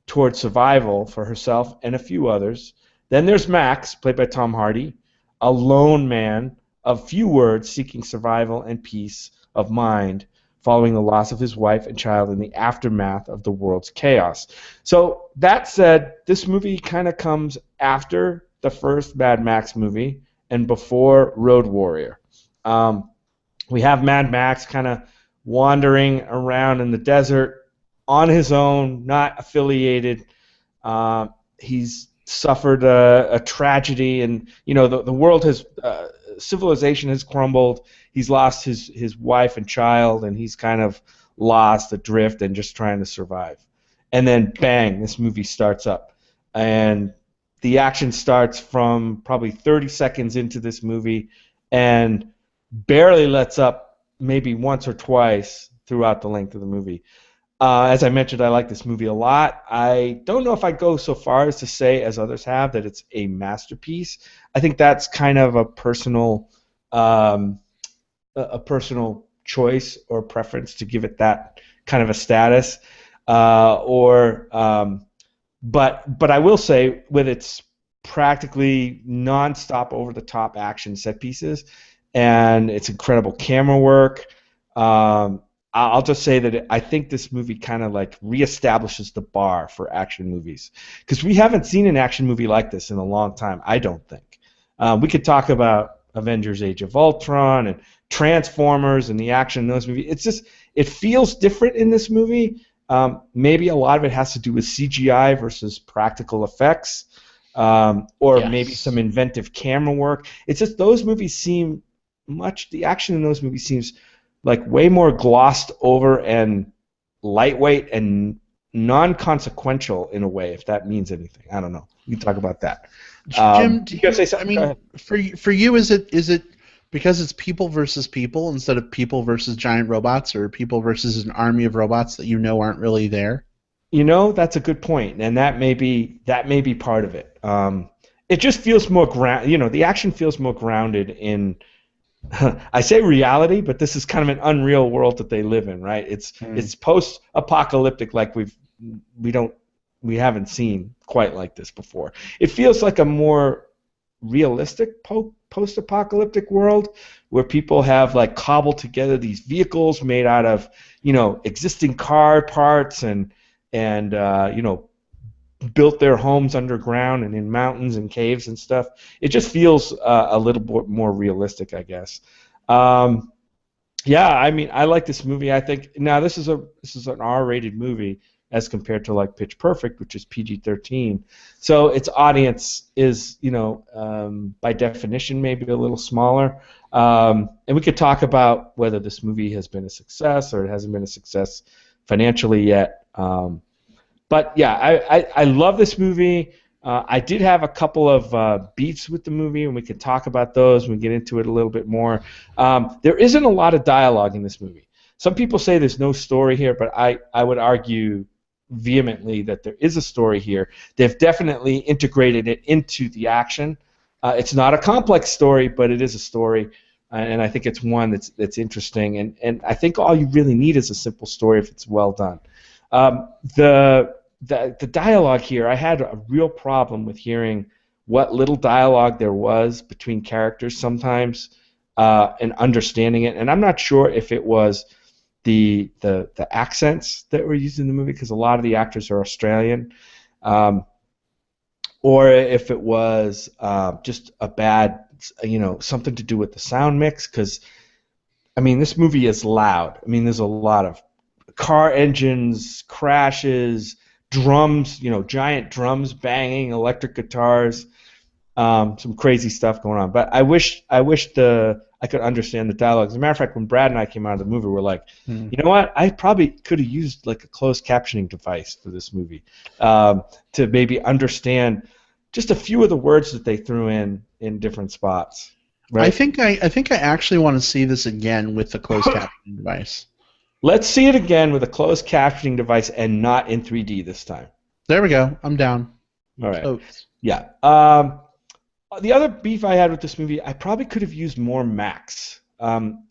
towards survival for herself and a few others. Then there's Max, played by Tom Hardy, a lone man of few words seeking survival and peace of mind following the loss of his wife and child in the aftermath of the world's chaos. So that said, this movie kind of comes after the first Mad Max movie and before Road Warrior. We have Mad Max kind of wandering around in the desert on his own, not affiliated. He's suffered a tragedy, and the world has civilization has crumbled. He's lost his wife and child, and he's kind of lost adrift and just trying to survive. And then bang, this movie starts up, and the action starts from probably 30 seconds into this movie, and barely lets up maybe once or twice throughout the length of the movie. As I mentioned, I like this movie a lot. I don't know if I'd go so far as to say, as others have, that it's a masterpiece. I think that's kind of a personal choice or preference to give it that kind of a status. But I will say, with its practically non-stop, over-the-top action set pieces and its incredible camera work, I'll just say that I think this movie kind of like reestablishes the bar for action movies, because we haven't seen an action movie like this in a long time, I don't think. We could talk about Avengers Age of Ultron and Transformers and the action in those movies. It's just, it feels different in this movie. Maybe a lot of it has to do with CGI versus practical effects, or maybe some inventive camera work. It's just those movies seem the action in those movies seems like way more glossed over and lightweight and non-consequential in a way, if that means anything. I don't know. You can talk about that. Jim, you gotta say something? I mean, for you, is it Because it's people versus people instead of people versus giant robots or people versus an army of robots that you know aren't really there. You know, that's a good point, and that may be part of it. It just feels more the action feels more grounded in. I say reality, but this is kind of an unreal world that they live in, right? It's post-apocalyptic, like we haven't seen quite like this before. It feels like a more realistic post-apocalyptic world where people have like cobbled together these vehicles made out of existing car parts and built their homes underground and in mountains and caves and stuff. It just feels a little bit more realistic, I guess. Yeah, I mean, I like this movie. I think now this is an R-rated movie as compared to like Pitch Perfect, which is PG-13. So its audience is, by definition, maybe a little smaller. And we could talk about whether this movie has been a success or it hasn't been a success financially yet. But yeah, I love this movie. I did have a couple of beefs with the movie, and we can talk about those when we get into it a little bit more. There isn't a lot of dialogue in this movie. Some people say there's no story here, but I would argue vehemently that there is a story here. They've definitely integrated it into the action. It's not a complex story, but it is a story, and I think it's one that's interesting. And I think all you really need is a simple story if it's well done. The dialogue here, I had a real problem with hearing what little dialogue there was between characters sometimes and understanding it. And I'm not sure if it was the accents that were used in the movie, because a lot of the actors are Australian, or if it was just a bad, something to do with the sound mix. Because, I mean, this movie is loud. I mean, there's a lot of car engines, crashes, drums, giant drums banging, electric guitars, some crazy stuff going on. But I wish I could understand the dialogue. As a matter of fact, when Brad and I came out of the movie, we're like, you know what? I probably could have used like a closed captioning device for this movie to maybe understand just a few of the words that they threw in different spots. Right? I think I actually want to see this again with the closed captioning device. Let's see it again with a closed captioning device and not in 3D this time. There we go. I'm down. All right. Oh. Yeah. The other beef I had with this movie, I probably could have used more Max. I'm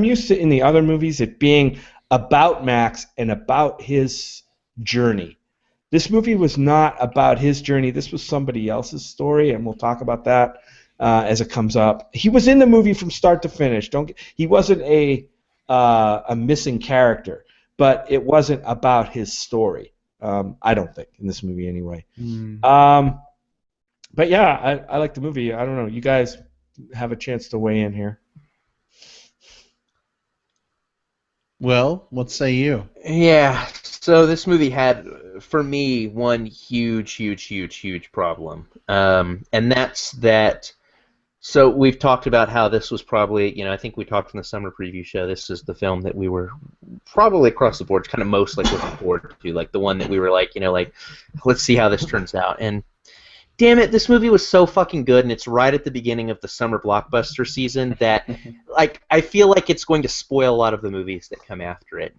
used to, in the other movies, it being about Max and about his journey. This movie was not about his journey. This was somebody else's story, and we'll talk about that as it comes up. He was in the movie from start to finish. He wasn't a missing character, but it wasn't about his story. I don't think, in this movie anyway. But yeah, I like the movie. I don't know. You guys have a chance to weigh in here. Well, what say you? Yeah, so this movie had, for me, one huge problem. And that's that. So we've talked about how this was probably, I think we talked in the summer preview show, this is the film that we were probably across the board kind of most like looking forward to, like the one that we were like, let's see how this turns out. And damn it, this movie was so fucking good, and it's right at the beginning of the summer blockbuster season that, like, I feel like it's going to spoil a lot of the movies that come after it.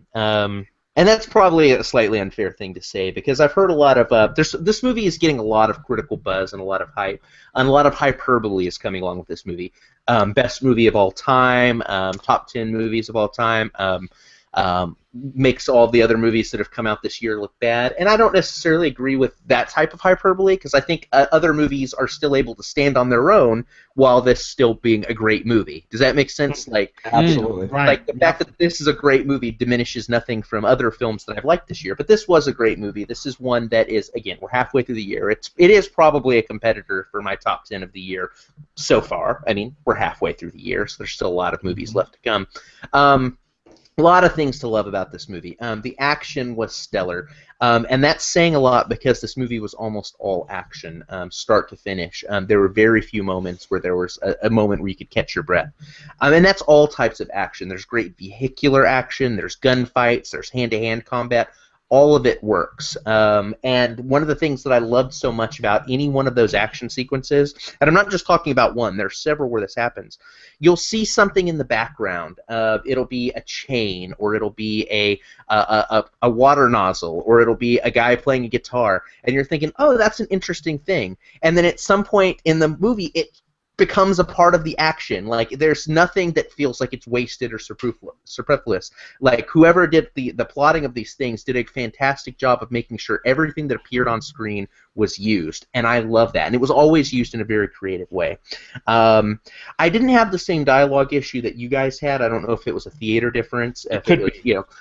And that's probably a slightly unfair thing to say, because I've heard a lot of this movie is getting a lot of critical buzz and a lot of hype, and a lot of hyperbole is coming along with this movie. Best movie of all time, top 10 movies of all time, makes all the other movies that have come out this year look bad, and I don't necessarily agree with that type of hyperbole, because I think other movies are still able to stand on their own while this still being a great movie. Does that make sense? Like, absolutely. Right. Like the fact that this is a great movie diminishes nothing from other films that I've liked this year, but this was a great movie. This is one that is, again, we're halfway through the year. It is probably a competitor for my top 10 of the year so far. I mean, we're halfway through the year, so there's still a lot of movies left to come. A lot of things to love about this movie. The action was stellar, and that's saying a lot because this movie was almost all action, start to finish. There were very few moments where there was a moment where you could catch your breath. And that's all types of action. There's great vehicular action, there's gunfights, there's hand-to-hand combat. all of it works. And one of the things that I loved so much about any one of those action sequences, and I'm not just talking about one, there's several where this happens, you'll see something in the background. It'll be a chain, or it'll be a water nozzle, or it'll be a guy playing a guitar, and you're thinking, oh, that's an interesting thing. And then at some point in the movie, it becomes a part of the action. Like, there's nothing that feels like it's wasted or superfluous. Like, whoever did the plotting of these things did a fantastic job of making sure everything that appeared on screen was used, and I love that. And it was always used in a very creative way. I didn't have the same dialogue issue that you guys had. I don't know if it was a theater difference. If it was,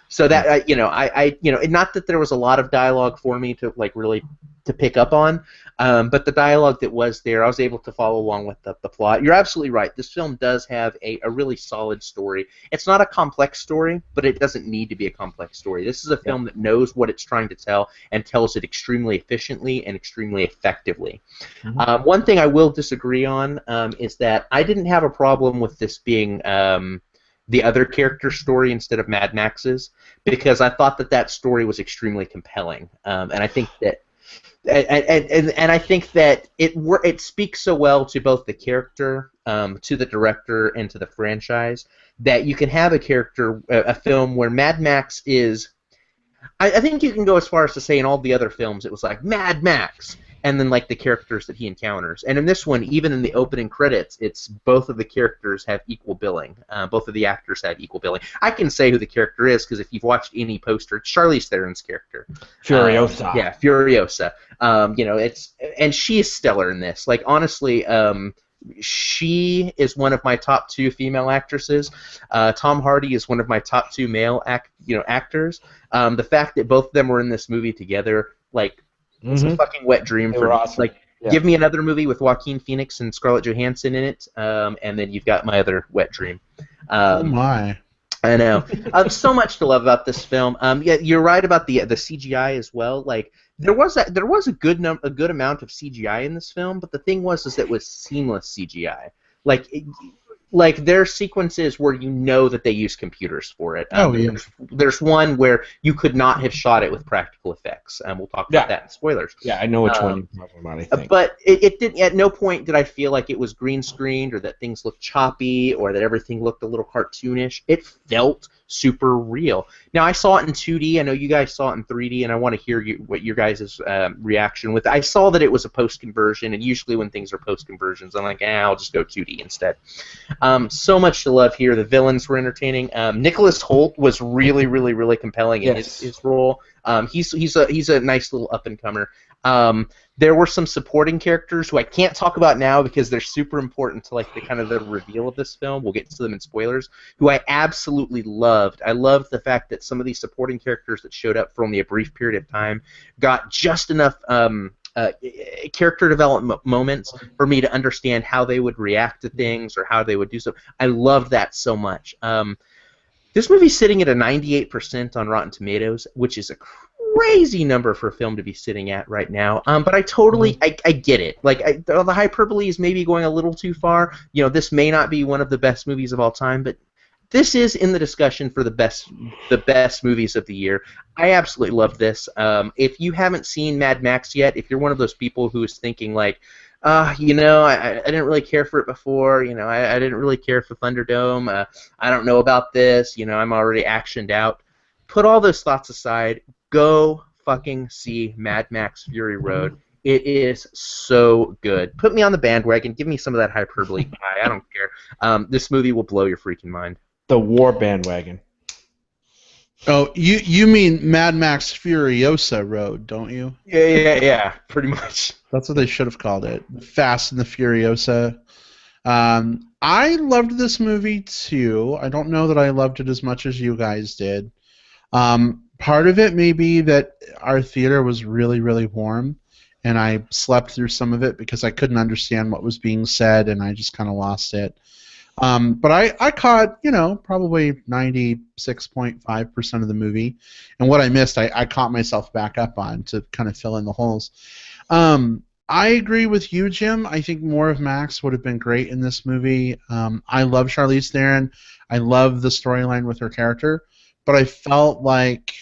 so that I not that there was a lot of dialogue for me to like really to pick up on, but the dialogue that was there, I was able to follow along with the plot. You're absolutely right. This film does have a really solid story. It's not a complex story, but it doesn't need to be a complex story. This is a film that knows what it's trying to tell and tells it extremely efficiently and extremely effectively. Mm-hmm. One thing I will disagree on is that I didn't have a problem with this being the other character's story instead of Mad Max's, because I thought that story was extremely compelling, and I think that and I think that it speaks so well to both the character, to the director, and to the franchise, that you can have a film where Mad Max is. I think you can go as far as to say in all the other films it was like Mad Max, and then like the characters that he encounters. And in this one, even in the opening credits, it's both of the characters have equal billing. Both of the actors have equal billing. I can say who the character is because if you've watched any poster, it's Charlize Theron's character. Furiosa. Yeah, Furiosa. And she is stellar in this. Like, honestly, she is one of my top 2 female actresses. Tom Hardy is one of my top 2 male actors. The fact that both of them were in this movie together, like, it's a fucking wet dream for me. Awesome. Like, give me another movie with Joaquin Phoenix and Scarlett Johansson in it, and then you've got my other wet dream. Oh my! I know. So much to love about this film. Yeah, you're right about the CGI as well. Like, there was a good amount of CGI in this film, but the thing was that it was seamless CGI. Like there are sequences where you know that they use computers for it. There's one where you could not have shot it with practical effects, and we'll talk about that in spoilers. Yeah, I know which one you're talking about, I think. But it didn't. At no point did I feel like it was green screened or that things looked choppy or that everything looked a little cartoonish. It felt super real. Now, I saw it in 2D. I know you guys saw it in 3D, and I want to hear what your guys' reaction with it. I saw that it was a post-conversion, and usually when things are post-conversions, I'm like, I'll just go 2D instead. So much to love here. The villains were entertaining. Nicholas Hoult was really, really, really compelling in his role. He's a nice little up-and-comer. There were some supporting characters who I can't talk about now because they're super important to like the reveal of this film. We'll get to them in spoilers. Who I absolutely loved. I loved the fact that some of these supporting characters that showed up for only a brief period of time got just enough character development moments for me to understand how they would react to things or how they would do so. I loved that so much. This movie's sitting at a 98% on Rotten Tomatoes, which is a crazy number for a film to be sitting at right now. But I totally, I get it. Like, the hyperbole is maybe going a little too far. This may not be one of the best movies of all time, but this is in the discussion for the best movies of the year. I absolutely love this. If you haven't seen Mad Max yet, if you're one of those people who is thinking like, I didn't really care for it before. I didn't really care for Thunderdome. I don't know about this. I'm already actioned out. Put all those thoughts aside. Go fucking see Mad Max Fury Road. It is so good. Put me on the bandwagon. Give me some of that hyperbole. I don't care. This movie will blow your freaking mind. The war bandwagon. Oh, you mean Mad Max Furiosa Road, don't you? Yeah, pretty much. That's what they should have called it. Fast and the Furiosa. I loved this movie too. I don't know that I loved it as much as you guys did. Part of it may be that our theater was really, really warm, and I slept through some of it because I couldn't understand what was being said, and I just kind of lost it. But I caught, probably 96.5% of the movie, and what I missed, I caught myself back up on to kind of fill in the holes. I agree with you, Jim. I think more of Max would have been great in this movie. I love Charlize Theron. I love the storyline with her character, but I felt like,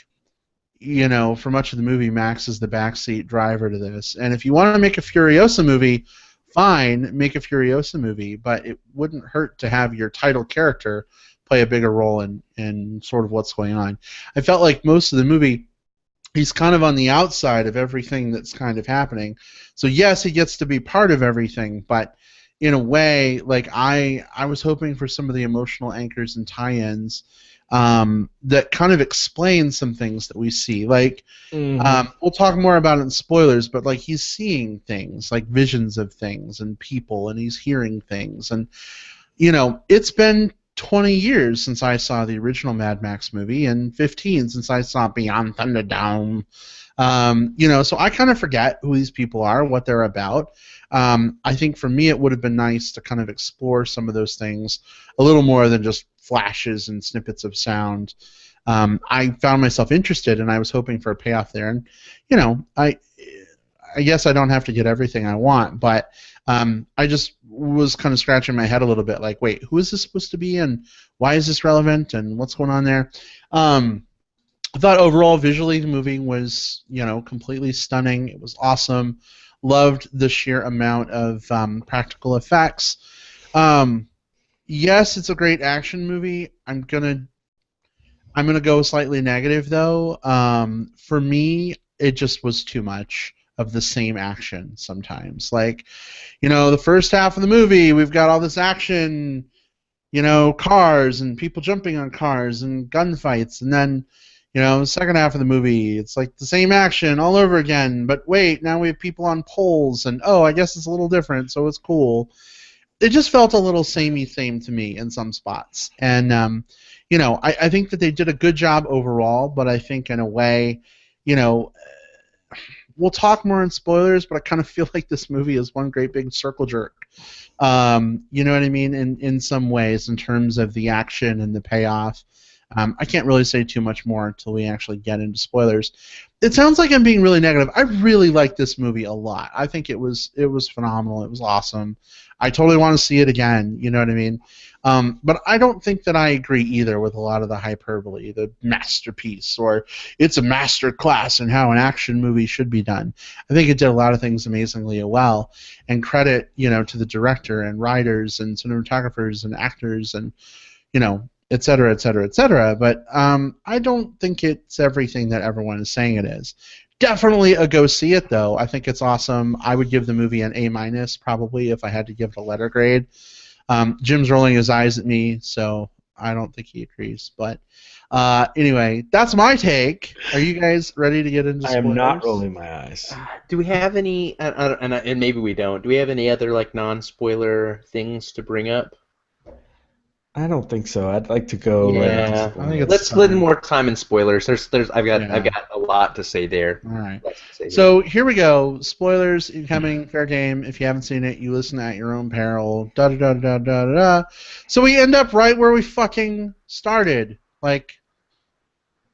for much of the movie, Max is the backseat driver to this. And if you want to make a Furiosa movie, fine, make a Furiosa movie, but it wouldn't hurt to have your title character play a bigger role in sort of what's going on. I felt like most of the movie, he's kind of on the outside of everything that's kind of happening. So yes, he gets to be part of everything, but in a way, like I was hoping for some of the emotional anchors and tie-ins that kind of explain some things that we see. Like, we'll talk more about it in spoilers, but like he's seeing things, like visions of things and people, and he's hearing things. And, it's been 20 years since I saw the original Mad Max movie, and 15 since I saw Beyond Thunderdome. So I kind of forget who these people are, what they're about. I think for me it would have been nice to kind of explore some of those things a little more than just flashes and snippets of sound. I found myself interested, and I was hoping for a payoff there. And, I guess I don't have to get everything I want, but I just was kind of scratching my head a little bit, like, wait, who is this supposed to be, and why is this relevant, and what's going on there? I thought overall, visually, the movie was, completely stunning. It was awesome. Loved the sheer amount of practical effects. Yes, it's a great action movie. I'm gonna go slightly negative though. For me, it just was too much of the same action sometimes. Like, the first half of the movie, we've got all this action, cars and people jumping on cars and gunfights, and then, the second half of the movie, it's like the same action all over again, but wait, now we have people on poles, and I guess it's a little different, so it's cool. It just felt a little samey same to me in some spots. And, I think that they did a good job overall, but I think in a way, we'll talk more in spoilers, but I kind of feel like this movie is one great big circle jerk. You know what I mean? In some ways, in terms of the action and the payoff. I can't really say too much more until we actually get into spoilers. It sounds like I'm being really negative. I really like this movie a lot. I think it was phenomenal. It was awesome. I totally want to see it again. You know what I mean? But I don't think that I agree either with a lot of the hyperbole, the masterpiece, or it's a master class in how an action movie should be done. I think it did a lot of things amazingly well, and credit, to the director and writers and cinematographers and actors and, et cetera, et cetera, et cetera. But I don't think it's everything that everyone is saying it is. Definitely a go see it, though. I think it's awesome. I would give the movie an A- probably if I had to give it a letter grade. Jim's rolling his eyes at me, so I don't think he agrees. But anyway, that's my take. Are you guys ready to get into spoilers? I am not rolling my eyes. Do we have any, and maybe we don't, do we have any other like non-spoiler things to bring up? I don't think so. I'd like to go. Yeah, let's split in more time in spoilers. I've got a lot to say there. All right. So here we go. Spoilers incoming. Fair game. If you haven't seen it, you listen at your own peril. Da da da da da da da. So we end up right where we fucking started. Like,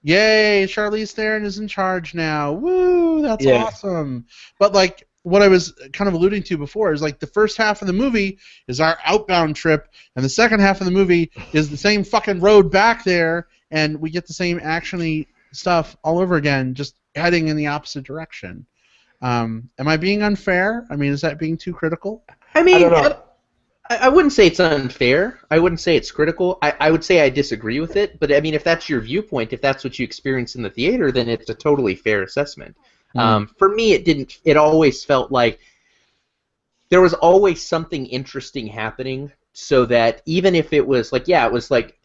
yay! Charlize Theron is in charge now. Woo! That's awesome. But like, what I was kind of alluding to before is like the first half of the movie is our outbound trip, and the second half of the movie is the same fucking road back there, and we get the same actiony stuff all over again, just heading in the opposite direction. Am I being unfair? I mean, is that being too critical? I mean, I wouldn't say it's unfair. I wouldn't say it's critical. I would say I disagree with it, but I mean, if that's your viewpoint, if that's what you experience in the theater, then it's a totally fair assessment. For me, it always felt like there was always something interesting happening, so that even if it was like, it was like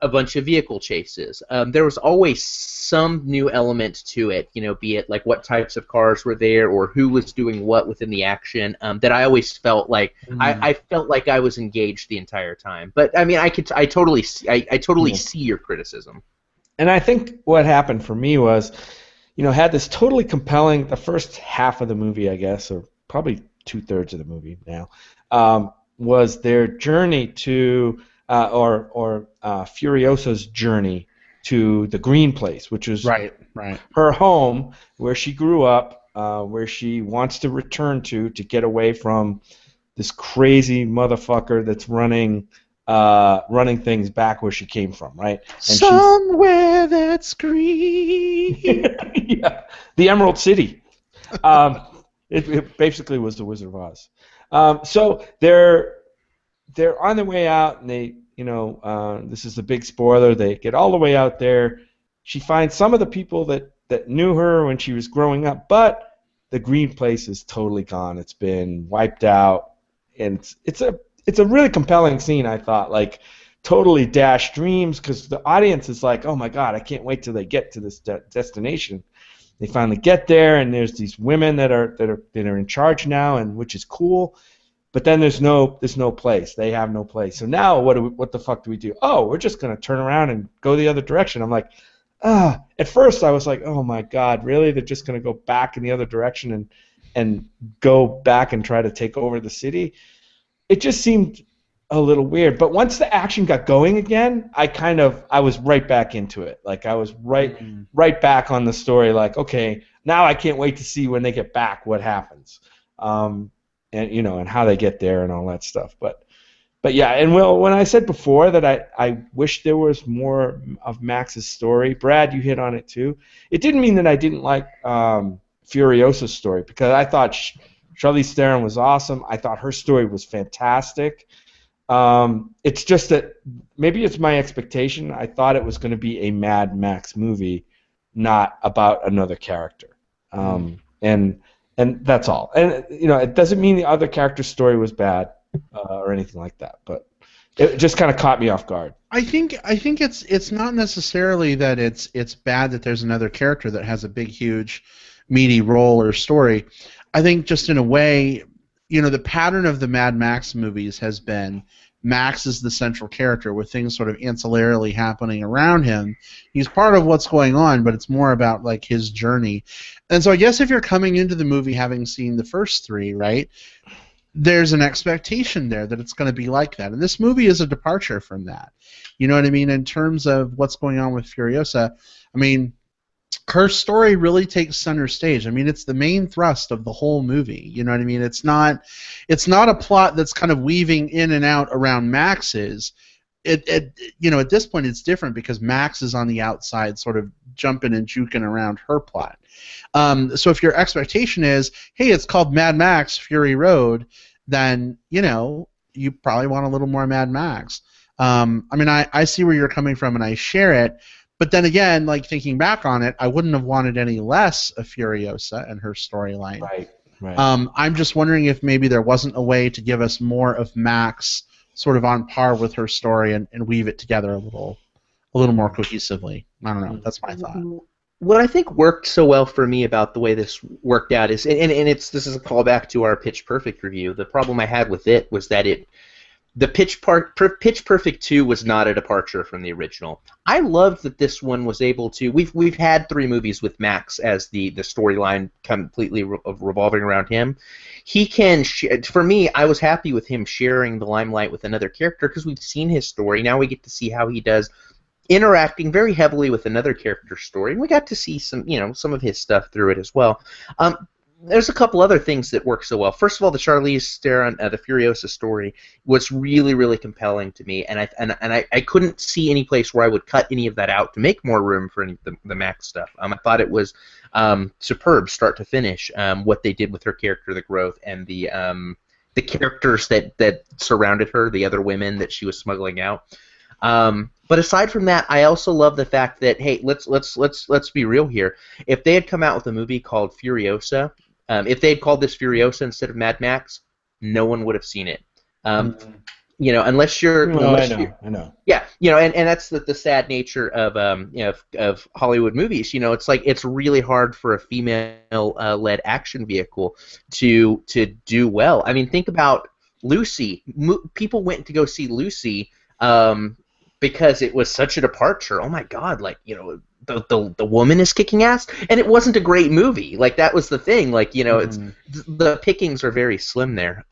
a bunch of vehicle chases, there was always some new element to it, be it like what types of cars were there or who was doing what within the action, that I always felt like I felt like I was engaged the entire time. But I mean, I totally see your criticism. And I think what happened for me was, had this totally compelling, the first half of the movie, I guess, or probably 2/3 of the movie now, was their journey to, or Furiosa's journey to the Green Place, which was her home, where she grew up, where she wants to return to get away from this crazy motherfucker that's running running things back where she came from, right? And somewhere that's green. Yeah, the Emerald City. It basically was the Wizard of Oz. So they're on their way out, and they, this is a big spoiler. They get all the way out there. She finds some of the people that knew her when she was growing up, but the green place is totally gone. It's been wiped out, and it's a really compelling scene. I thought, like, totally dashed dreams, because the audience is like, oh my god, I can't wait till they get to this destination. They finally get there, and there's these women that are in charge now, and which is cool. But then there's no place. They have no place. So now what the fuck do we do? Oh, we're just gonna turn around and go the other direction. I'm like, At first I was like, oh my god, really? They're just gonna go back in the other direction and go back and try to take over the city? It just seemed a little weird. But once the action got going again, I was right back into it. Like, I was right back on the story. Like, okay, now I can't wait to see when they get back what happens, and and how they get there and all that stuff. But yeah, and when I said before that I wish there was more of Max's story, Brad, you hit on it too. It didn't mean that I didn't like Furiosa's story, because I thought Charlize Theron was awesome. I thought her story was fantastic. It's just that maybe it's my expectation. I thought it was going to be a Mad Max movie, not about another character. And that's all. And it doesn't mean the other character's story was bad or anything like that, but it just kind of caught me off guard. I think it's not necessarily that it's bad that there's another character that has a big, huge, meaty role or story. I think just in a way, the pattern of the Mad Max movies has been Max is the central character with things sort of ancillarily happening around him. He's part of what's going on, but it's more about like his journey. And so I guess if you're coming into the movie having seen the first three, right, there's an expectation there that it's going to be like that. And this movie is a departure from that. You know what I mean? In terms of what's going on with Furiosa, I mean, her story really takes center stage. I mean, it's the main thrust of the whole movie. You know what I mean? It's not a plot that's kind of weaving in and out around Max's. At this point it's different because Max is on the outside sort of jumping and juking around her plot. So if your expectation is, hey, it's called Mad Max Fury Road, then, you probably want a little more Mad Max. I mean, I see where you're coming from and I share it. But then again, like, thinking back on it, I wouldn't have wanted any less of Furiosa and her storyline. Right. I'm just wondering if maybe there wasn't a way to give us more of Max sort of on par with her story and weave it together a little more cohesively. I don't know. That's my thought. What I think worked so well for me about the way this worked out is, and this is a callback to our Pitch Perfect review. The problem I had with it was that the Pitch Perfect 2 was not a departure from the original. I loved that this one was able to. We've had 3 movies with Max as the storyline completely revolving around him. He can. For me, I was happy with him sharing the limelight with another character because we've seen his story. Now we get to see how he does, interacting very heavily with another character's story, and we got to see some of his stuff through it as well. There's a couple other things that work so well. First of all, the Charlize Theron, the Furiosa story was really, really compelling to me, and I couldn't see any place where I would cut any of that out to make more room for any of the Max stuff. I thought it was superb, start to finish, what they did with her character, the growth, and the characters that surrounded her, the other women that she was smuggling out. But aside from that, I also love the fact that, hey, let's be real here. If they had come out with a movie called Furiosa, if they had called this Furiosa instead of Mad Max, no one would have seen it. Unless you're. I know. Yeah, and that's the sad nature of Hollywood movies. It's like it's really hard for a female-led action vehicle to do well. I mean, think about Lucy. People went to go see Lucy. Because it was such a departure. Oh my God! The woman is kicking ass, and it wasn't a great movie. Like, that was the thing. Like, it's the pickings are very slim there.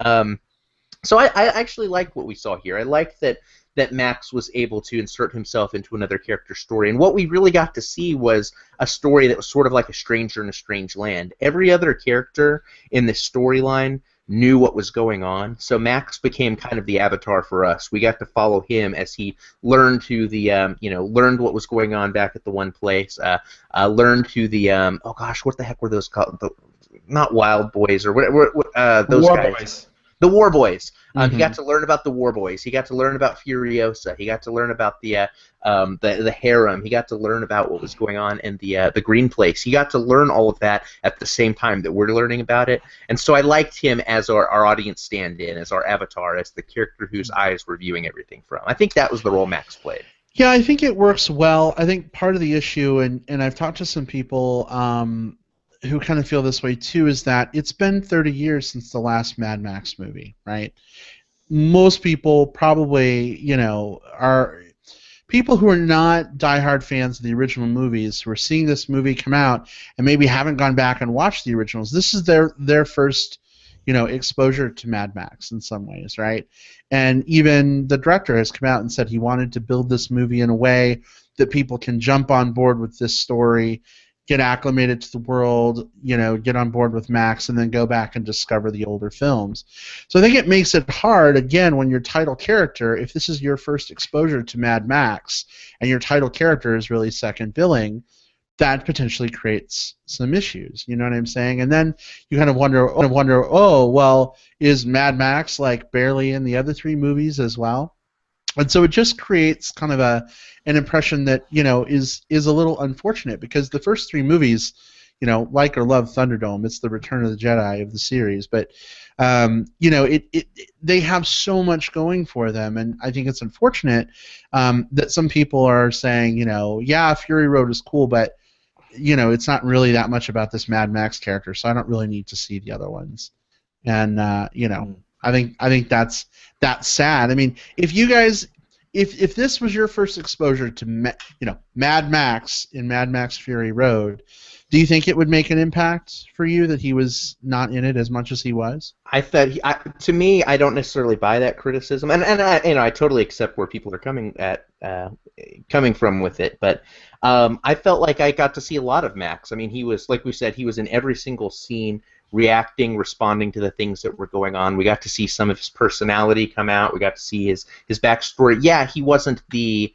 So I actually liked what we saw here. I liked that Max was able to insert himself into another character's story, and what we really got to see was a story that was sort of like a stranger in a strange land. Every other character in this storyline knew what was going on. So Max became kind of the avatar for us. We got to follow him as he learned to the learned what was going on back at the one place. Learned to the oh gosh, what the heck were those called? Not Wild Boys or what those War guys. Boys. The War Boys. Mm-hmm. He got to learn about the War Boys. He got to learn about Furiosa. He got to learn about the harem. He got to learn about what was going on in the Green Place. He got to learn all of that at the same time that we're learning about it. And so I liked him as our audience stand-in, as our avatar, as the character whose eyes we're viewing everything from. I think that was the role Max played. Yeah, I think it works well. I think part of the issue, and I've talked to some people who kind of feel this way too, is that it's been 30 years since the last Mad Max movie, right? Most people probably, are people who are not diehard fans of the original movies who are seeing this movie come out and maybe haven't gone back and watched the originals. This is their first, exposure to Mad Max in some ways, right? And even the director has come out and said he wanted to build this movie in a way that people can jump on board with this story, get acclimated to the world, get on board with Max, and then go back and discover the older films. So I think it makes it hard, again, when your title character, if this is your first exposure to Mad Max, and your title character is really second billing, that potentially creates some issues. You know what I'm saying? And then you kind of wonder, oh, well, is Mad Max like barely in the other three movies as well? And so it just creates kind of an impression that is a little unfortunate, because the first three movies, like or love Thunderdome, it's the Return of the Jedi of the series, but they have so much going for them, and I think it's unfortunate that some people are saying, yeah, Fury Road is cool, but it's not really that much about this Mad Max character, so I don't really need to see the other ones, and I think that's sad. I mean, if you guys, if this was your first exposure to Mad Max in Mad Max Fury Road, do you think it would make an impact for you that he was not in it as much as he was? I thought to me, I don't necessarily buy that criticism, and I totally accept where people are coming from with it, but I felt like I got to see a lot of Max. I mean, he was, like we said, he was in every single scene, reacting, responding to the things that were going on. We got to see some of his personality come out. We got to see his backstory. Yeah, he wasn't the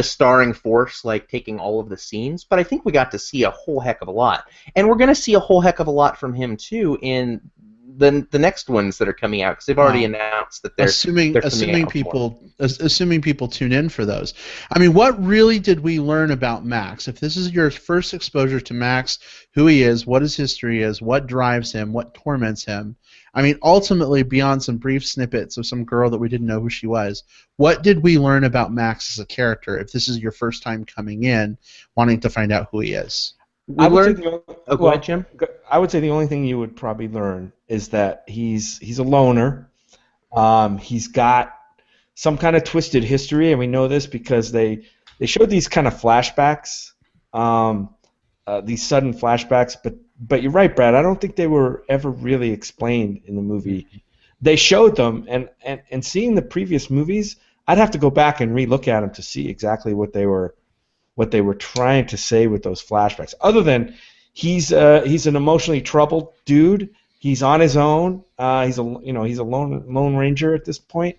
starring force, like taking all of the scenes, but I think we got to see a whole heck of a lot. And we're going to see a whole heck of a lot from him too in the next ones that are coming out, because they've already announced that they're assuming people tune in for those. I mean, what really did we learn about Max? If this is your first exposure to Max, who he is, what his history is, what drives him, what torments him, I mean, ultimately, beyond some brief snippets of some girl that we didn't know who she was, what did we learn about Max as a character if this is your first time coming in wanting to find out who he is? Go ahead, Jim. I would say the only thing you would probably learn is that he's a loner. He's got some kind of twisted history, and we know this because they showed these kind of flashbacks, these sudden flashbacks. But you're right, Brad. I don't think they were ever really explained in the movie. They showed them, and seeing the previous movies, I'd have to go back and re-look at them to see exactly what they were trying to say with those flashbacks. Other than he's an emotionally troubled dude. He's on his own. He's a lone ranger at this point.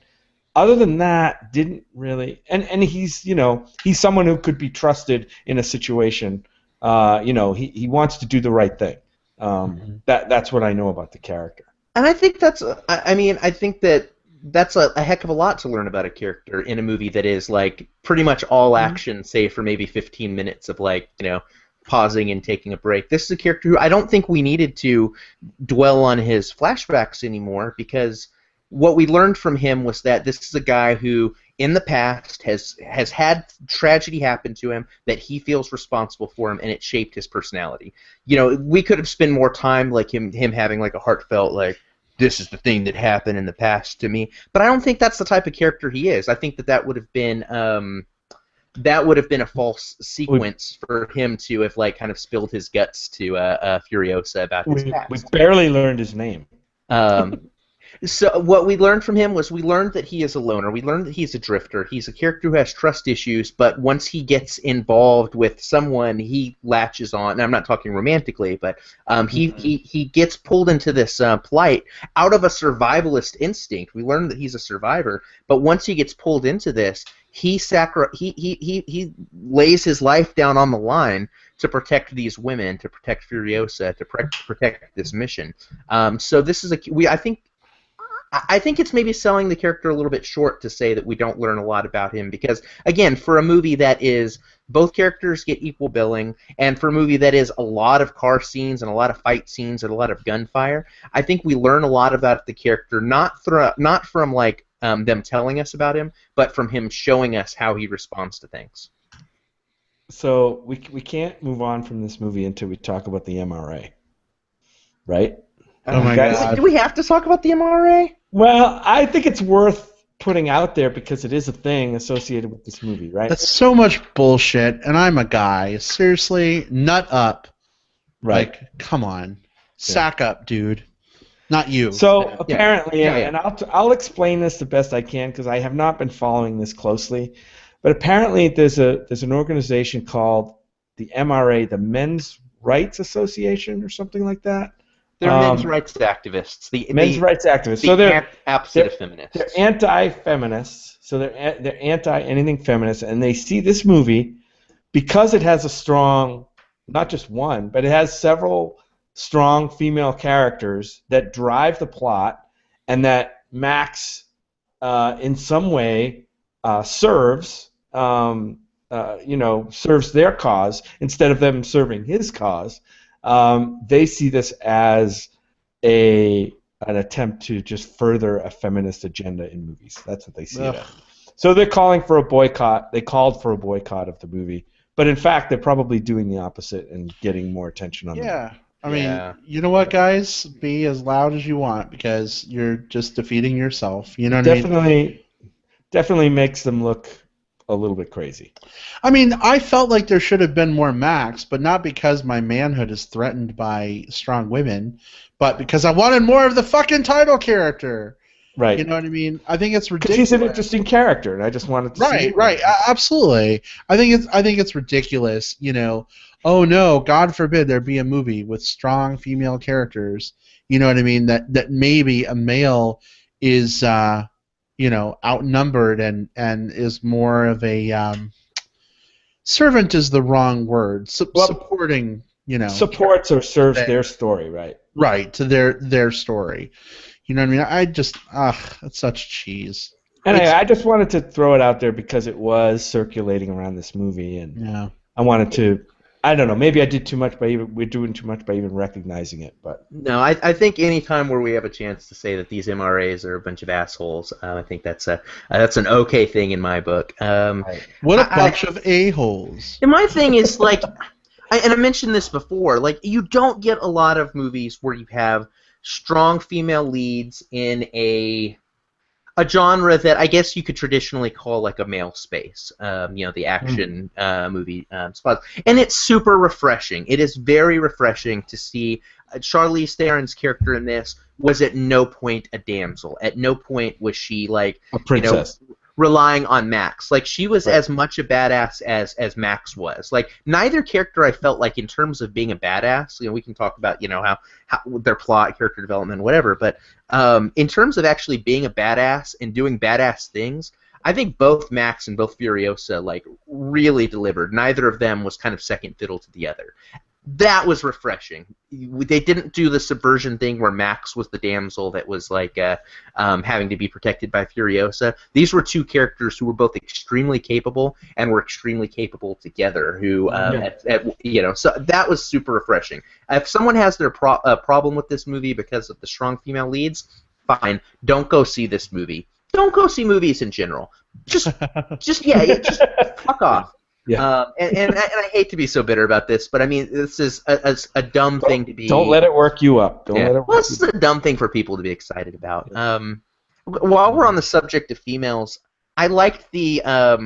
Other than that, didn't really, and he's someone who could be trusted in a situation. He wants to do the right thing. That's what I know about the character. And I think that's a heck of a lot to learn about a character in a movie that is like pretty much all action, save for maybe 15 minutes of pausing and taking a break. This is a character who I don't think we needed to dwell on his flashbacks anymore, because what we learned from him was that this is a guy who in the past has had tragedy happen to him that he feels responsible for him, and it shaped his personality. We could have spent more time like him having like a heartfelt this is the thing that happened in the past to me. But I don't think that's the type of character he is. I think that would have been a false sequence for him to have kind of spilled his guts to Furiosa about his past. We barely learned his name. So what we learned from him was we learned that he is a loner. We learned that he's a drifter. He's a character who has trust issues, but once he gets involved with someone, he latches on. And I'm not talking romantically, but he gets pulled into this plight out of a survivalist instinct. We learned that he's a survivor, but once he gets pulled into this, he lays his life down on the line to protect these women, to protect Furiosa, to protect this mission. So this is I think it's maybe selling the character a little bit short to say that we don't learn a lot about him because, again, for a movie that is both characters get equal billing, and for a movie that is a lot of car scenes and a lot of fight scenes and a lot of gunfire, I think we learn a lot about the character not from like them telling us about him, but from him showing us how he responds to things. So we can't move on from this movie until we talk about the MRA, right? Oh my God. Do we have to talk about the MRA? Well, I think it's worth putting out there because it is a thing associated with this movie, right? That's so much bullshit, and I'm a guy. Seriously, nut up. Right. Like, come on. Sack up, dude. Not you. So apparently, Yeah. and I'll explain this the best I can because I have not been following this closely, but apparently there's an organization called the MRA, the Men's Rights Association or something like that. They're men's rights activists. Men's rights activists. So they're opposite of feminists. They're anti-feminists. So they're anti-anything feminist, and they see this movie because it has a strong, not just one, but it has several strong female characters that drive the plot, and that Max, in some way, serves their cause instead of them serving his cause. They see this as an attempt to just further a feminist agenda in movies. That's what they see it as. So they're calling for a boycott. They called for a boycott of the movie, but in fact, they're probably doing the opposite and getting more attention on the movie. I mean, you know what, guys? Be as loud as you want because you're just defeating yourself. You know what I mean? Definitely makes them look a little bit crazy. I mean, I felt like there should have been more Max, but not because my manhood is threatened by strong women, but because I wanted more of the fucking title character. Right. You know what I mean? I think it's ridiculous. Because he's an interesting character, and I just wanted to see him. Right, absolutely. I think it's ridiculous. You know, oh no, God forbid there be a movie with strong female characters. You know what I mean? That maybe a male is outnumbered and is more of a servant is the wrong word. Supporting, supports or serves their story, right? Right, to their story. You know what I mean? I just that's such cheese. Anyway, I just wanted to throw it out there because it was circulating around this movie, and I wanted to. I don't know. Maybe I did too much we're doing too much by even recognizing it, but no, I think any time where we have a chance to say that these MRAs are a bunch of assholes, I think that's an okay thing in my book. What a bunch of a-holes. And my thing is like, and I mentioned this before, like you don't get a lot of movies where you have strong female leads in a genre that I guess you could traditionally call like a male space, the action movie spots. And it's super refreshing. It is very refreshing to see Charlize Theron's character in this was at no point a damsel. At no point was she like a princess. Relying on Max. Like she was as much a badass as Max was. Like neither character I felt like in terms of being a badass, we can talk about, how their plot, character development, whatever, but in terms of actually being a badass and doing badass things, I think both Max and both Furiosa like really delivered. Neither of them was kind of second fiddle to the other. That was refreshing. They didn't do the subversion thing where Max was the damsel that was like having to be protected by Furiosa. These were two characters who were both extremely capable and were extremely capable together. So that was super refreshing. If someone has their problem with this movie because of the strong female leads, fine. Don't go see this movie. Don't go see movies in general. Just fuck off. Yeah. And I hate to be so bitter about this, but I mean, this is a dumb thing to be. Don't let it work you up. This is a dumb thing for people to be excited about. While we're on the subject of females, I liked the I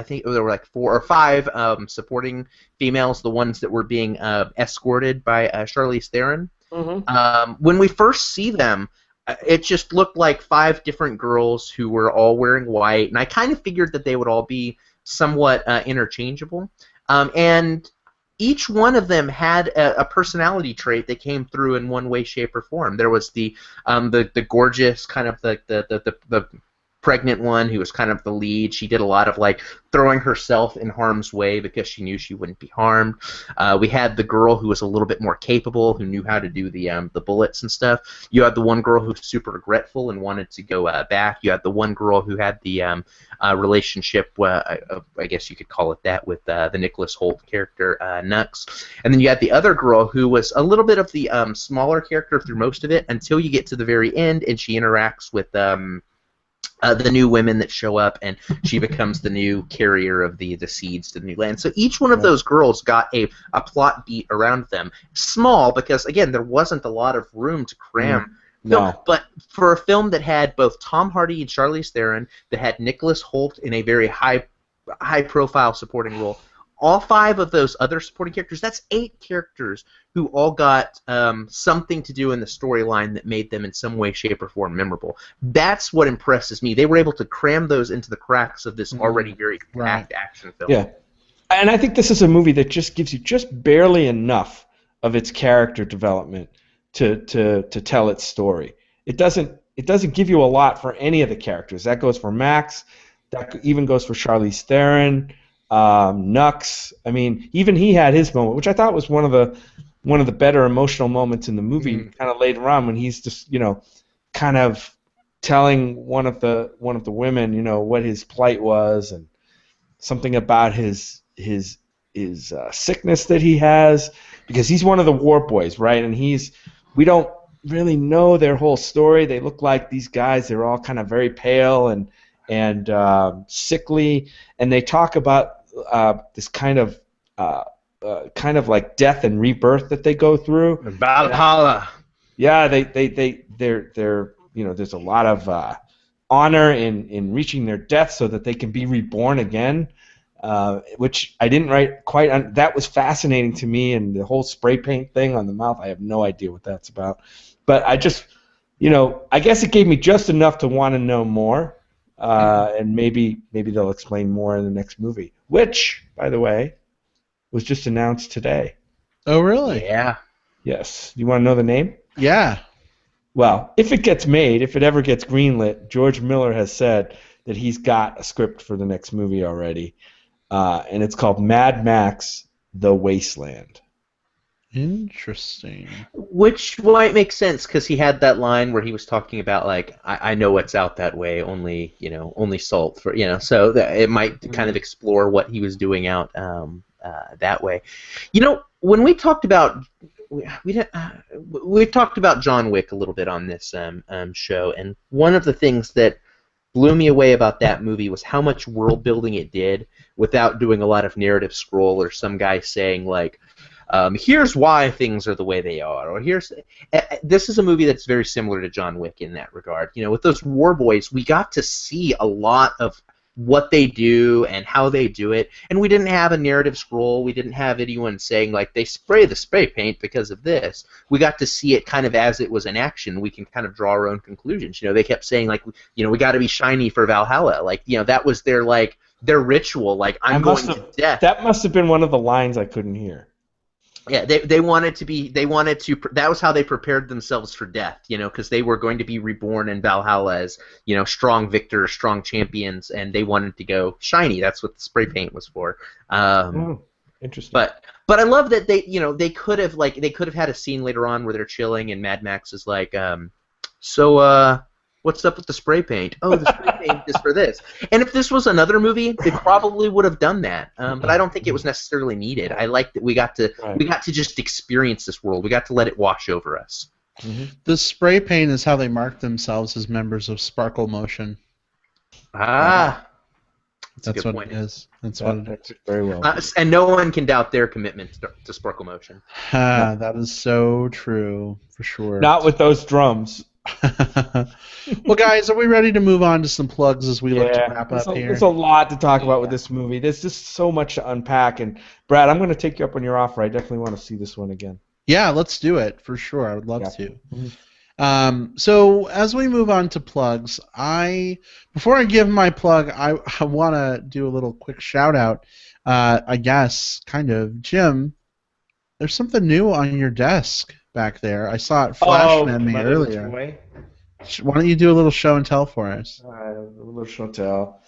think there were like 4 or 5 supporting females, the ones that were being escorted by Charlize Theron. Mm-hmm. When we first see them, it just looked like 5 different girls who were all wearing white, and I kind of figured that they would all be somewhat interchangeable. And each one of them had a personality trait that came through in one way, shape, or form. There was the gorgeous kind of the pregnant one who was kind of the lead. She did a lot of like throwing herself in harm's way because she knew she wouldn't be harmed. We had the girl who was a little bit more capable, who knew how to do the bullets and stuff. You had the one girl who was super regretful and wanted to go back. You had the one girl who had the relationship, I guess you could call it that, with the Nicholas Hoult character, Nux. And then you had the other girl who was a little bit of the smaller character through most of it until you get to the very end and she interacts with the new women that show up, and she becomes the new carrier of the seeds to the new land. So each one of those girls got a plot beat around them. Small, because, again, there wasn't a lot of room to cram. No. But for a film that had both Tom Hardy and Charlize Theron, that had Nicholas Hoult in a very high-profile supporting role, all 5 of those other supporting characters, that's 8 characters who all got something to do in the storyline that made them in some way, shape, or form memorable. That's what impresses me. They were able to cram those into the cracks of this already very packed action film. Yeah, and I think this is a movie that just gives you just barely enough of its character development to tell its story. It doesn't give you a lot for any of the characters. That goes for Max. That even goes for Charlize Theron. Nux, I mean, even he had his moment, which I thought was one of the better emotional moments in the movie. Kind of later on, when he's just kind of telling one of the women what his plight was and something about his sickness that he has, because he's one of the war boys, right? And we don't really know their whole story. They look like these guys. They're all kind of very pale and sickly, and they talk about this kind of like death and rebirth that they go through. Valhalla. Yeah, they're there's a lot of honor in reaching their death so that they can be reborn again, which I didn't write quite. That was fascinating to me, and the whole spray paint thing on the mouth. I have no idea what that's about, but I just I guess it gave me just enough to want to know more. And maybe they'll explain more in the next movie, which, by the way, was just announced today. Oh, really? Yeah. Yes. You want to know the name? Yeah. Well, if it gets made, if it ever gets greenlit, George Miller has said that he's got a script for the next movie already, and it's called Mad Max: The Wasteland. Interesting. Which might make sense, because he had that line where he was talking about, like, I know what's out that way, only salt for, so that it might kind of explore what he was doing out that way. When we talked about we talked about John Wick a little bit on this show, and one of the things that blew me away about that movie was how much world building it did without doing a lot of narrative scroll or some guy saying, like, here's why things are the way they are, or this is a movie that's very similar to John Wick in that regard. With those war boys, we got to see a lot of what they do and how they do it, and we didn't have a narrative scroll. We didn't have anyone saying, like, they spray the spray paint because of this. We got to see it kind of as it was in action. We can kind of draw our own conclusions. They kept saying, like, we got to be shiny for Valhalla. Like, that was their ritual. Like, I'm going to death. That must have been one of the lines I couldn't hear. Yeah, they wanted to. That was how they prepared themselves for death, because they were going to be reborn in Valhalla as, strong victors, strong champions, and they wanted to go shiny. That's what the spray paint was for. Interesting. But I love that they could have had a scene later on where they're chilling and Mad Max is like, what's up with the spray paint? Oh, the spray paint is for this. And if this was another movie, they probably would have done that. But I don't think it was necessarily needed. I like that we got to just experience this world. We got to let it wash over us. Mm-hmm. The spray paint is how they mark themselves as members of Sparkle Motion. Ah, that's what it is. That's what it is. Very well. And no one can doubt their commitment to Sparkle Motion. That is so true, for sure. Not with those drums. Well, guys, are we ready to move on to some plugs as we look to wrap up here? There's a lot to talk about with this movie. There's just so much to unpack. And Brad, I'm going to take you up on your offer. I definitely want to see this one again. Yeah, let's do it for sure. I would love to. Mm-hmm. So as we move on to plugs, before I give my plug, I want to do a little quick shout out. I guess, kind of, Jim. There's something new on your desk back there. I saw it flashing at me my little earlier. toy. Why don't you do a little show and tell for us? A little show and tell.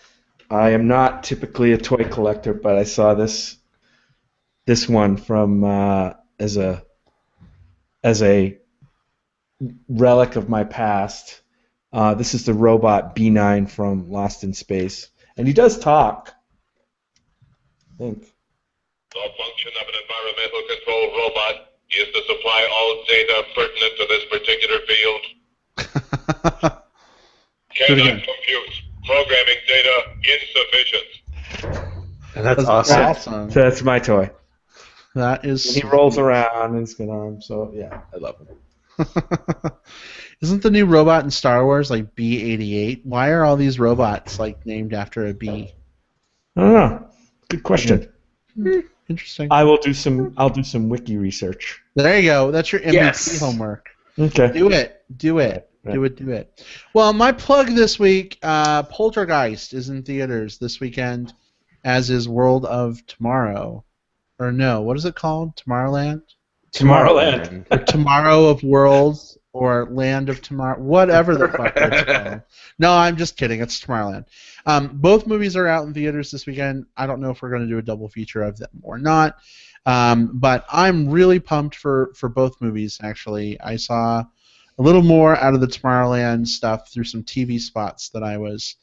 I am not typically a toy collector, but I saw this one from as a relic of my past. This is the robot B9 from Lost in Space, and he does talk. I think. The function of an environmental control robot is to supply all data pertinent to this particular field. Cannot compute. Programming data insufficient. That's awesome. So that's my toy. That is. And he rolls around and he's got arms, so yeah, I love him. Isn't the new robot in Star Wars like B-88? Why are all these robots like named after a B? I don't know. Good question. Interesting. I'll do some wiki research. There you go. That's your MBP Yes. homework. Okay. Do it. Right. Do it. Well, my plug this week, Poltergeist is in theaters this weekend, as is World of Tomorrow. Or no, what is it called? Tomorrowland? Tomorrowland. Or Tomorrow of Worlds, or Land of Tomorrow, whatever the fuck it's called. No, I'm just kidding. It's Tomorrowland. Both movies are out in theaters this weekend. I don't know if we're going to do a double feature of them or not, but I'm really pumped for both movies, actually. I saw a little more out of the Tomorrowland stuff through some TV spots that I was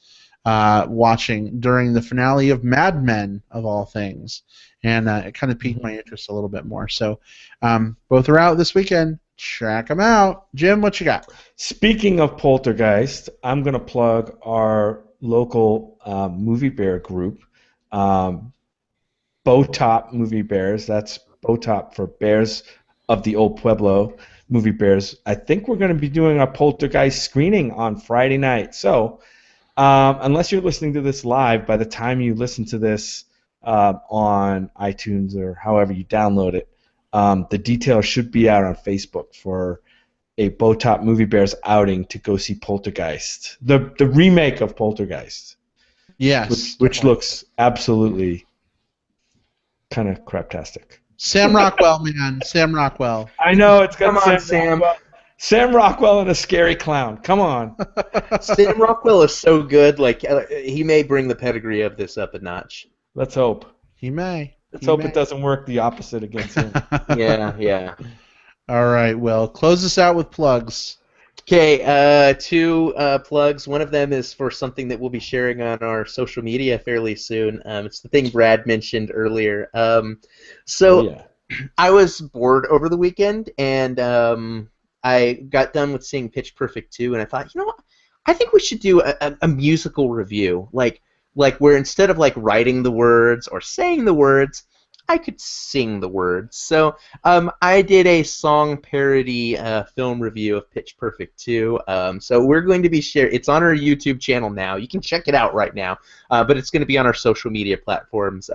watching during the finale of Mad Men, of all things. And it kind of piqued my interest a little bit more. So both are out this weekend. Check them out. Jim, what you got? Speaking of Poltergeist, I'm going to plug our local movie bear group, Botop Movie Bears. That's Botop for Bears of the Old Pueblo Movie Bears. I think we're going to be doing a Poltergeist screening on Friday night. So unless you're listening to this live, by the time you listen to this on iTunes or however you download it, the details should be out on Facebook for a Botop Movie Bears outing to go see Poltergeist, the remake of Poltergeist. Yes. Which looks absolutely kind of craptastic. Sam Rockwell, man. Sam Rockwell. I know, it's got Come on, Sam. Rockwell. Sam Rockwell and a scary clown. Come on. Sam Rockwell is so good. Like he may bring the pedigree of this up a notch. Let's hope. He may. Let's hope it doesn't work the opposite against him. Yeah. All right, well, close us out with plugs. Okay, two plugs. One of them is for something that we'll be sharing on our social media fairly soon. It's the thing Brad mentioned earlier. I was bored over the weekend, and I got done with seeing Pitch Perfect 2, and I thought, you know what? I think we should do a musical review, like where instead of like writing the words or saying the words, I could sing the words. So I did a song parody film review of Pitch Perfect 2. So we're going to be sharing. It's on our YouTube channel now. You can check it out right now. But it's going to be on our social media platforms.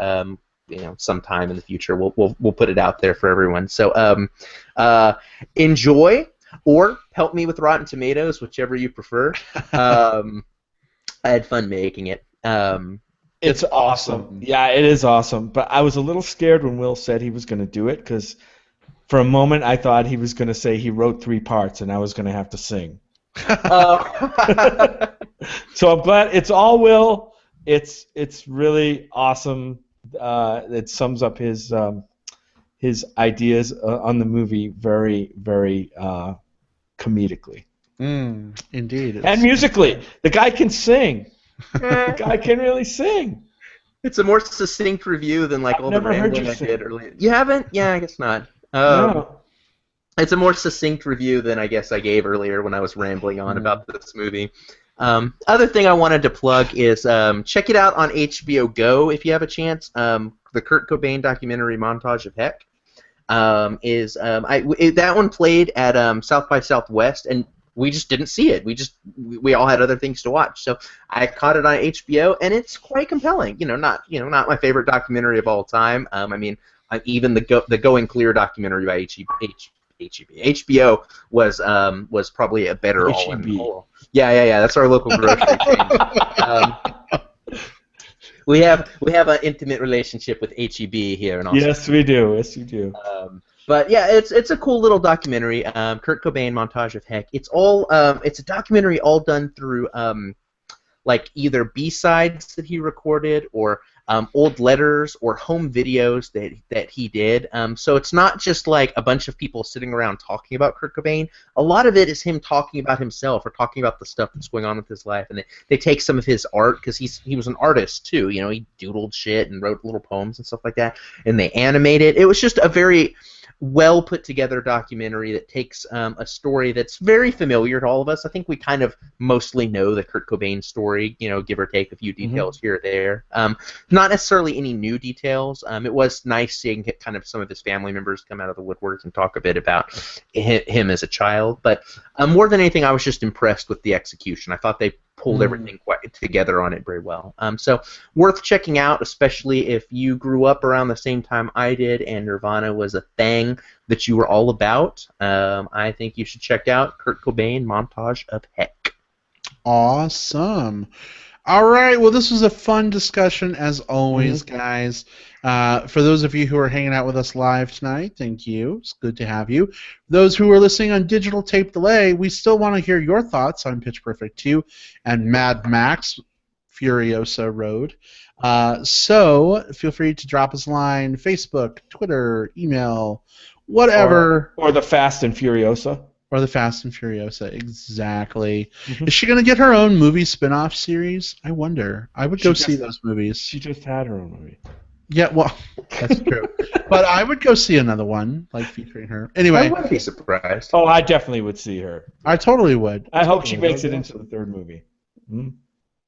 Sometime in the future, we'll put it out there for everyone. So enjoy or help me with Rotten Tomatoes, whichever you prefer. I had fun making it. It's awesome. Yeah, it is awesome. But I was a little scared when Will said he was going to do it, because for a moment I thought he was going to say he wrote 3 parts and I was going to have to sing. So I'm glad it's all Will. It's really awesome. It sums up his ideas on the movie very, very comedically. Indeed. And musically. The guy can sing. The guy can really sing. It's a more succinct review than like all the rambling I did earlier. You haven't? Yeah, I guess not. No. It's a more succinct review than I guess I gave earlier when I was rambling on about this movie. Other thing I wanted to plug is check it out on HBO Go if you have a chance. The Kurt Cobain documentary Montage of Heck that one played at South by Southwest, and we just didn't see it. We all had other things to watch, so I caught it on HBO, and it's quite compelling. Not my favorite documentary of all time. Even the Going Clear documentary by HEB. HBO was probably a better HEB. all-in. Yeah. That's our local grocery chain. We have an intimate relationship with HEB here in Austin. Yes, we do. Yes, we do. But yeah, it's a cool little documentary. Kurt Cobain montage of heck. It's all it's a documentary all done through like either B-sides that he recorded or old letters or home videos that he did. So it's not just like a bunch of people sitting around talking about Kurt Cobain. A lot of it is him talking about himself or talking about the stuff that's going on with his life. And they take some of his art, because he was an artist too. You know, he doodled shit and wrote little poems and stuff like that. And they animate it. It was just a very well put together documentary that takes a story that's very familiar to all of us. I think we kind of mostly know the Kurt Cobain story, you know, give or take a few details here or there. Not necessarily any new details. It was nice seeing kind of some of his family members come out of the woodwork and talk a bit about him as a child. But more than anything, I was just impressed with the execution. I thought they pulled everything quite together on it very well. So worth checking out, especially if you grew up around the same time I did and Nirvana was a thing that you were all about. I think you should check out Kurt Cobain Montage of Heck. Awesome. All right. Well, this was a fun discussion as always, guys. For those of you who are hanging out with us live tonight, thank you. It's good to have you. Those who are listening on digital tape delay, we still want to hear your thoughts on Pitch Perfect 2 and Mad Max Furiosa Road. So feel free to drop us a line, Facebook, Twitter, email, whatever. Or the Fast and Furiosa. Or the Fast and Furiosa, exactly. Is she going to get her own movie spin-off series? I wonder. I would go see those movies. She just had her own movie. Yeah, well, that's true. But I would go see another one, like featuring her. Anyway. I wouldn't be surprised. Oh, I definitely would see her. I totally would. I hope she makes it into the third movie.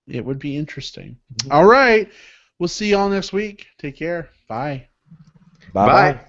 It would be interesting. All right. We'll see you all next week. Take care. Bye. Bye.